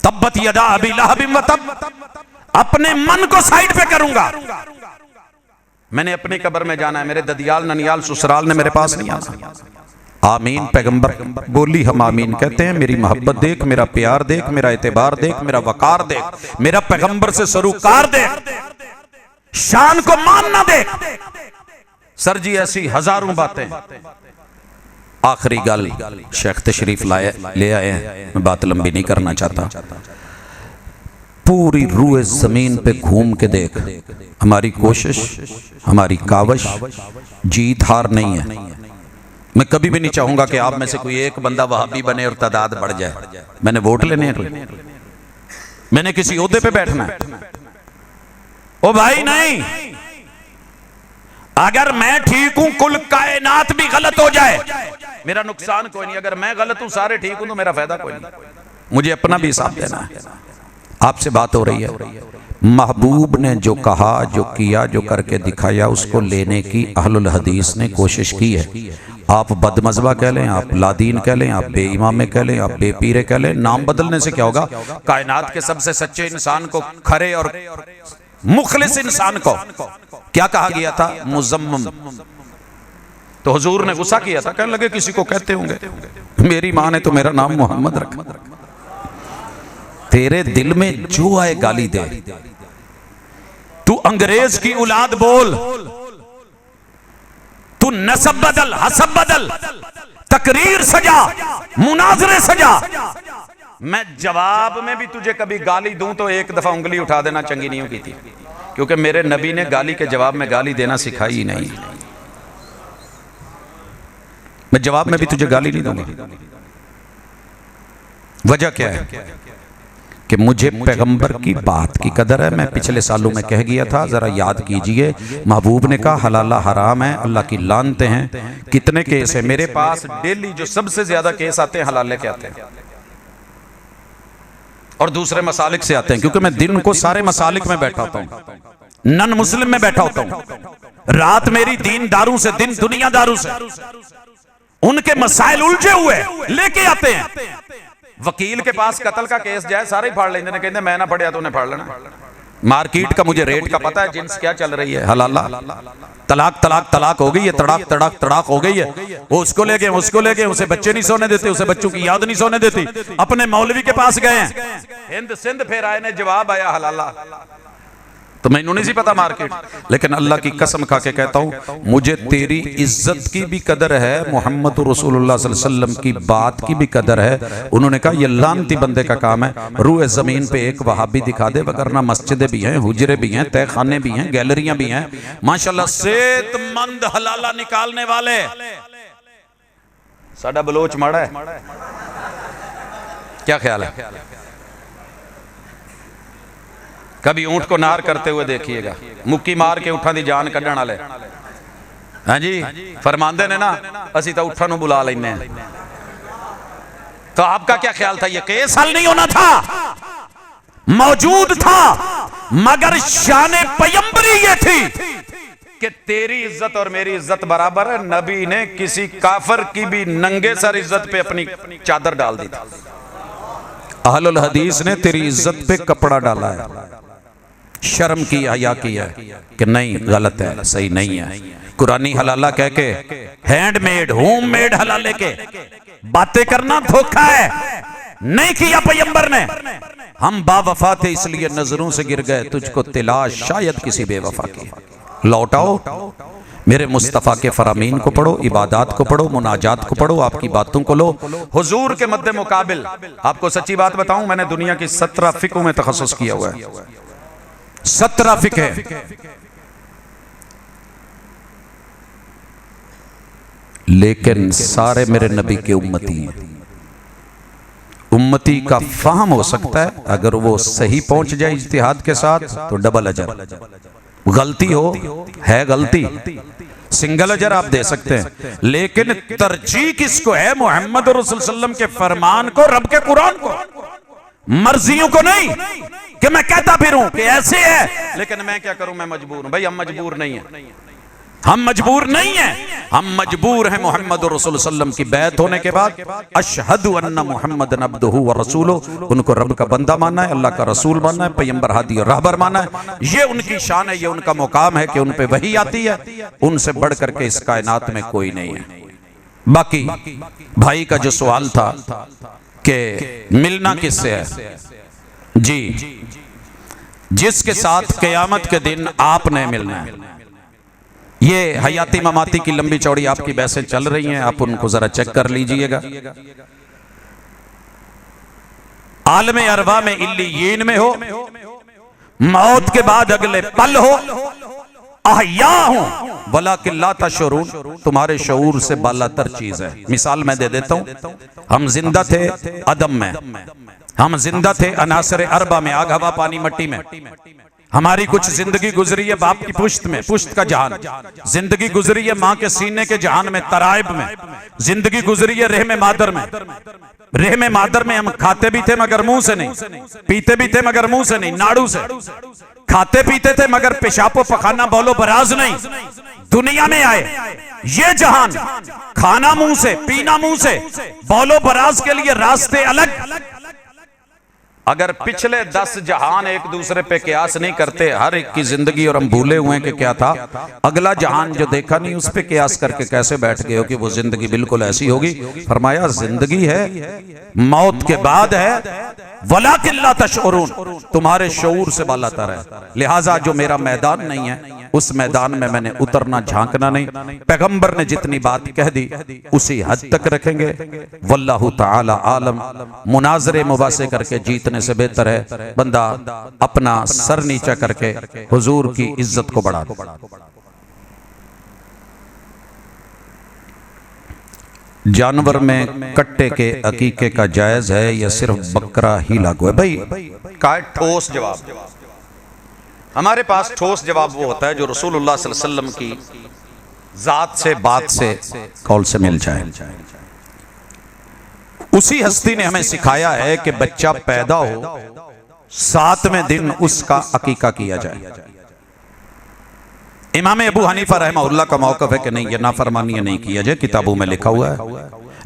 तब्बत यदा अबी लहब व तब, अपने मन को साइड पे करूंगा। मैंने अपनी कब्र में जाना है, मेरे ददियाल ननियाल ससुराल ने मेरे पास नहीं आना। आमीन पैगंबर बोली, हम आमीन कहते हैं। मेरी मोहब्बत देख, मेरा प्यार देख, मेरा एतबार देख, मेरा वकार देख, मेरा पैगंबर से सरूकार देख। शान को मान ना दे। सर जी ऐसी हजारों बातें। आखिरी गल शेख तशरीफ ले आए हैं, मैं बात लंबी नहीं करना चाहता। पूरी रूए जमीन पे घूम के देख, हमारी कोशिश, हमारी कावश जीत हार नहीं है। मैं कभी भी नहीं चाहूंगा कि आप में से कोई एक बंदा वहाबी बने और तादाद बढ़ जाए। मैंने वोट लेने हैं कोई, मैंने किसी ओहदे पे बैठना है? ओ भाई नहीं, अगर मैं ठीक हूं कुल कायनात भी गलत हो जाए मेरा नुकसान कोई नहीं। अगर मैं गलत हूं सारे ठीक हूं तो मेरा फायदा कोई नहीं। मुझे अपना भी हिसाब देना है। आपसे बात हो रही है, महबूब ने जो कहा, जो किया, जो करके दिखाया, उसको लेने की अहलुल हदीस ने कोशिश की है। आप बदमज़बा कह लें, आप लादीन कह लें, आप बेईमामे कह लें, आप बेपीरे कह लें, नाम बदलने से क्या होगा? कायनात के सबसे सच्चे इंसान को, खरे और मुखलिस इंसान को क्या कहा गया था? मुजम्मम। तो हुजूर ने गुस्सा किया था, कहने लगे किसी को कहते होंगे, मेरी मां ने तो मेरा नाम मोहम्मद रखा। तेरे दिल में जो आए गाली दे, तू अंग्रेज की औलाद बोल, तू नसब बदल, हसब बदल, तकरीर सजा, मुनाजरे सजा, मैं जवाब में भी तुझे कभी गाली दूं तो एक दफा उंगली उठा देना चंगी नहीं की थी, क्योंकि मेरे नबी ने गाली के जवाब में गाली देना सिखाई ही नहीं। मैं जवाब में भी तुझे गाली नहीं दूंगा। वजह क्या है कि मुझे पैगंबर की बात की कदर है। मैं पिछले सालों में कह गया था, जरा याद कीजिए, महबूब ने कहा हलाला हराम है, अल्लाह की लानते हैं। कितने केस है मेरे पास? डेली जो सबसे ज्यादा केस आते हैं हलाले के आते हैं और दूसरे मसालिक से आते हैं, क्योंकि मैं दिन को सारे मसालिक में बैठा होता हूं, नन मुस्लिम में बैठा होता हूं। रात मेरी दीन दारू से, दिन दुनिया दारू से, उनके मसाइल उलझे हुए लेके आते हैं। वकील के पास कत्ल का केस जाए सारे फाड़ लेंगे, ने कहते मैं ना पढ़िया तो उन्हें फाड़ लेना। मार्केट का मुझे रेट का पता है, जिन्स क्या चल रही है, हलाला तलाक तलाक तलाक हो गई है, तड़ाक तड़ाक तड़ाक हो गई है। वो उसको ले गए, उसको ले गए, उसे बच्चे नहीं सोने देते, उसे बच्चों की याद नहीं सोने देती। अपने मौलवी के पास गए हैं, हिंद सिंध फिर आए ने, जवाब आया हलाला। तो मैनू नहीं सी पता मार्केट, लेकिन अल्लाह की कसम खा के कहता हूं, मुझे तेरी इज्जत की भी कदर है, मोहम्मद रसूलुल्लाह सल्लल्लाहु अलैहि वसल्लम की बात की भी कदर है। उन्होंने कहा यह लानती बंदे का काम है, रूए जमीन पे एक वहाबी दिखा दे, वगरना मस्जिदें भी हैं, हुजरे भी हैं, तहखाने भी हैं, गैलरियां भी हैं, माशाल्लाह सेहतमंद हलाला निकालने वाले। साडा बलोच माड़ा है, क्या ख्याल है? कभी ऊंट को नार करते हुए देखिएगा, मुक्की मार के उठा दी जान कढ़ण वाले। हाँ जी, फरमांदे ने ना, असी तो उठा नूं बुला लेने। तो आपका क्या ख्याल था? ये केस हल नहीं होना था? मौजूद था, मगर शान पैगंबरी ये थी कि तेरी इज्जत और मेरी इज्जत बराबर है। नबी ने किसी काफर की भी नंगे सर इज्जत पे अपनी चादर डाल दी थी। अहलुल हदीस ने तेरी इज्जत पे कपड़ा डाला है, शर्म की, हया की है कि नहीं गलत है, सही नहीं है। कुरानी हलाला कह के, हैंडमेड होममेड हलाले के बातें करना धोखा है, नहीं किया पैगंबर ने। हम बावफा थे इसलिए नजरों से गिर गए, तुझको तिलाश शायद किसी बेवफा की। लौटाओ मेरे मुस्तफ़ा के फरामीन को पढ़ो, इबादात को पढ़ो, मुनाजात को पढ़ो, आपकी बातों को लो। हुजूर के मद्दे मुकाबिल आपको सच्ची बात बताऊं, मैंने दुनिया की 17 फिकों में तखस्सुस किया हुआ है, 17 फिक है। लेकिन सारे मेरे नबी के उम्मती हैं। उम्मती का फाहम हो सकता है, अगर वो सही पहुंच जाए इज्तिहाद के साथ तो डबल अजर, गलती हो है गलती, सिंगल अजर आप दे सकते हैं। लेकिन तरजीह किसको है? मोहम्मद रसूल सल्लल्लाहु अलैहि वसल्लम के फरमान को, रब के कुरान को, मर्जियों को नहीं कि मैं कहता फिरूं कि ऐसे है, लेकिन मैं क्या करूं, मैं मजबूर हूं। भाई हम मजबूर नहीं हैं, हम मजबूर नहीं हैं, हम मजबूर हैं मोहम्मद रसूल सल्लल्लाहु अलैहि वसल्लम की बैत होने के बाद अशहदु अन्ना मुहम्मदन अब्दुहु व रसूलुहु, उनको रब का बंदा मानना है, अल्लाह का रसूल मानना है, पैगंबर हादी और रहबर मानना है। ये उनकी शान है, ये उनका मुकाम है कि उन पे वही आती है, उनसे बढ़ करके इस कायनात में कोई नहीं है। बाकी भाई का जो सवाल था कि मिलना किससे है, जी जिसके साथ क़यामत के दिन आपने मिलना है। ये हयाती ममाती की लंबी चौड़ी आपकी बहसें चल रही हैं, आप उनको जरा चेक कर लीजिएगा। आलम अरवा में इल्लियीन में हो, मौत के बाद अगले पल हो, अहया हूं वला किल्ला तशऊरून, तुम्हारे शऊर से बालातर चीज है। मिसाल मैं दे देता हूं, हम जिंदा थे अदम में, हम जिंदा थे अनासर अरबा में, आग हवा पानी मट्टी में। हमारी कुछ जिंदगी गुजरी है बाप की पुश्त में, पुश्त का जहान। जिंदगी गुजरी है मां के सीने के जहान में, तराइब में। जिंदगी गुजरी है रहम मादर में। रहम मादर में हम खाते भी थे मगर मुंह से नहीं, पीते भी थे मगर मुंह से नहीं, नाड़ू से। खाते पीते थे मगर पेशाब पखाना बोलो बराज नहीं। दुनिया में आए ये जहान, खाना मुंह से, पीना मुंह से, बोलो बराज के लिए रास्ते अलग। अगर पिछले 10 जहान एक दूसरे पे कियास नहीं करते, हर एक की जिंदगी, और हम भूले हुए हैं कि क्या था, अगला जहान जो देखा नहीं उस पे कियास करके कैसे बैठ गए हो कि वो जिंदगी बिल्कुल ऐसी होगी। फरमाया जिंदगी है, मौत के बाद है, वला किल्ला तशऊरून, तुम्हारे शऊर से बालातर है। लिहाजा जो मेरा मैदान नहीं है उस मैदान में मैंने उतरना झांकना नहीं। पैगंबर ने जितनी बात कह दी उसी हद तक रखेंगे। वल्लाहु ताला आलम। मुनाजरे मुबासे करके जीतने से बेहतर है बंदा अपना सर नीचा करके हुजूर की इज्जत को बढ़ा दे। जानवर में कट्टे के अकीके का जायज है या सिर्फ बकरा ही लागू है? भाई का ठोस जवाब, हमारे पास ठोस जवाब वो होता है जो रसूलुल्लाह सल्लल्लाहु अलैहि वसल्लम की जात से, बात से, कौल से मिल जाए। उसी हस्ती ने हमें सिखाया है कि बच्चा पैदा हो 7वें दिन उसका अकीका किया जाए। इमाम अबू हनीफा रहमहुल्लाह का मौक़िफ़ है कि नहीं, ये नाफरमानी नहीं किया जाए, किताबों में लिखा हुआ है।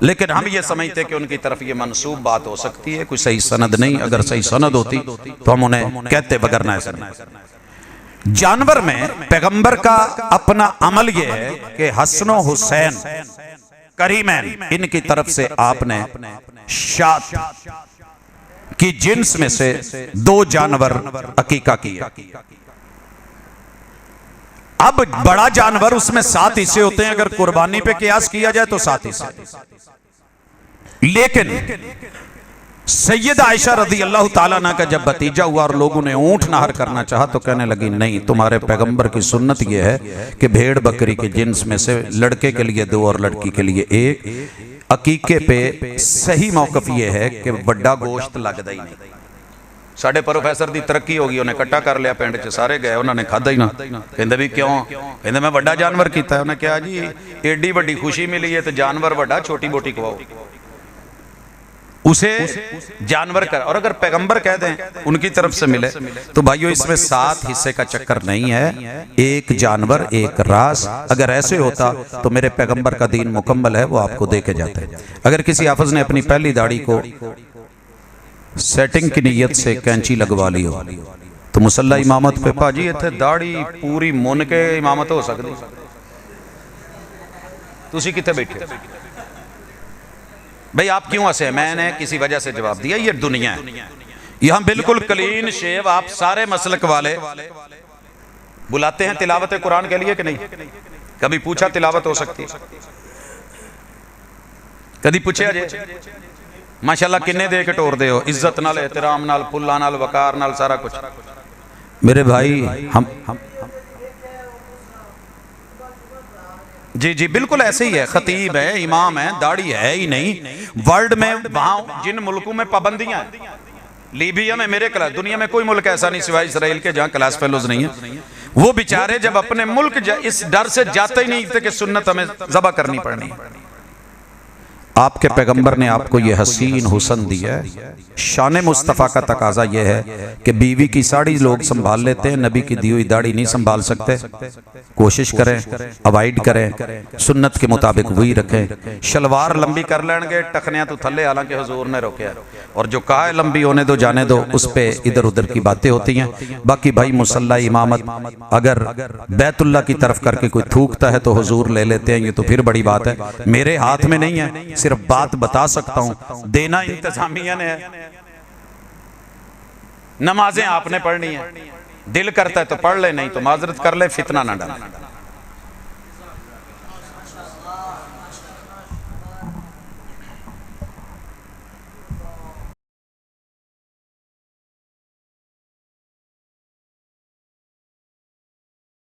लेकिन हम ये समझते हैं कि उनकी तरफ ये मनसूब बात हो सकती है, कोई सही सनद नहीं। अगर सही सनद होती तो हम उन्हें कहते, बगैर ना ऐसा नहीं। जानवर में पैगंबर का अपना अमल यह है कि हसन हुसैन करीमैन, इनकी तरफ से आपने शात की जिन्स में से 2 जानवर अकीका किया। अब बड़ा जानवर उसमें 7 हिस्से होते हैं, अगर कुर्बानी पे कियास किया जाए तो 7 हिस्से। लेकिन सैयदा आयशा रज़ी अल्लाह ताला अन्हा का जब भतीजा हुआ और लोगों ने ऊंट नहर करना चाहा तो कहने लगी नहीं, तुम्हारे पैगंबर की सुन्नत यह है कि भेड़ बकरी के जिन्स में से लड़के के लिए 2 और लड़की के लिए 1। अकीके पे सही मौक़िफ़ यह है कि बड़ा गोश्त लगता ही नहीं। साढ़े प्रोफैसर की तरक्की हो गई, उन्हें कट्ठा कर लिया, पिंड च सारे गए, उन्होंने खादा ही ना। कहते भी क्यों? कहते मैं बड़ा जानवर किया। उन्हें कहा जी एडी बड़ी खुशी मिली है तो जानवर बड़ा, छोटी बोटी खवाओ, उसे जानवर कर। और अगर पैगंबर कह दें उनकी तरफ से मिले तो भाइयों इसमें 7 हिस्से का चक्कर नहीं है, 1 जानवर 1 रास। अगर ऐसे होता तो मेरे पैगंबर का दीन मुकम्मल है, वो आपको दे के जाते। अगर किसी हाफिज ने अपनी पहली दाढ़ी को सेटिंग की नीयत से कैंची लगवा ली हो तो मुसल्ला इमामत पे भाजी इत्थे दाढ़ी पूरी मुन के इमामत हो सकती, तुसी किथे बैठे? भाई आप क्यों हंसे? मैंने किसी वजह से जवाब दिया, ये दुनिया है। यहां बिल्कुल क्लीन शेव आप सारे मसलक वाले बुलाते हैं तिलावत कुरान के लिए कि नहीं? कभी पूछा तिलावत हो सकती? कभी पूछे अजे माशाल्लाह किन्ने दे के टोर दे हो, इज्जत नाल, एहतराम नाल, फुल्ला नाल, वकार नाल, सारा कुछ। मेरे भाई हम जी जी बिल्कुल ऐसे ही है। खतीब है, इमाम है, दाढ़ी है ही नहीं। वर्ल्ड में वहां जिन मुल्कों में पाबंदियां हैं, लीबिया में मेरे क्लास, दुनिया में कोई मुल्क ऐसा नहीं सिवाय इसराइल के जहां क्लास फेलोज नहीं है। वो बेचारे जब अपने मुल्क इस डर से जाते ही नहीं थे कि सुन्नत हमें ज़बा करनी पड़नी है। आपके पैगंबर ने आपको यह हसीन हुस्न दिया है। शान मुस्तफ़ा का तकाजा यह है कि बीवी की साड़ी लोग संभाल लेते हैं, नबी की दी हुई दाढ़ी नहीं संभाल सकते। कोशिश करें, अवॉइड करें, सुन्नत के मुताबिक वही रखें। शलवार लंबी कर लेंगे टखनिया तो थले, हालांकि हुजूर ने रोकया। और जो कहा है लंबी होने दो, जाने दो, उस पर इधर उधर की बातें होती हैं। बाकी भाई मुसल्ला इमामत अगर बैतुल्लाह की तरफ करके कोई थूकता है तो हुजूर ले लेते हैं, ये तो फिर बड़ी बात है। मेरे हाथ में नहीं है, सिर्फ बात बता सकता हूं, देना इंतजामिया ने है। नमाजें आपने पढ़नी है, दिल करता है तो पढ़ ले, नहीं तो माजरत कर ले, फितना ना डाले।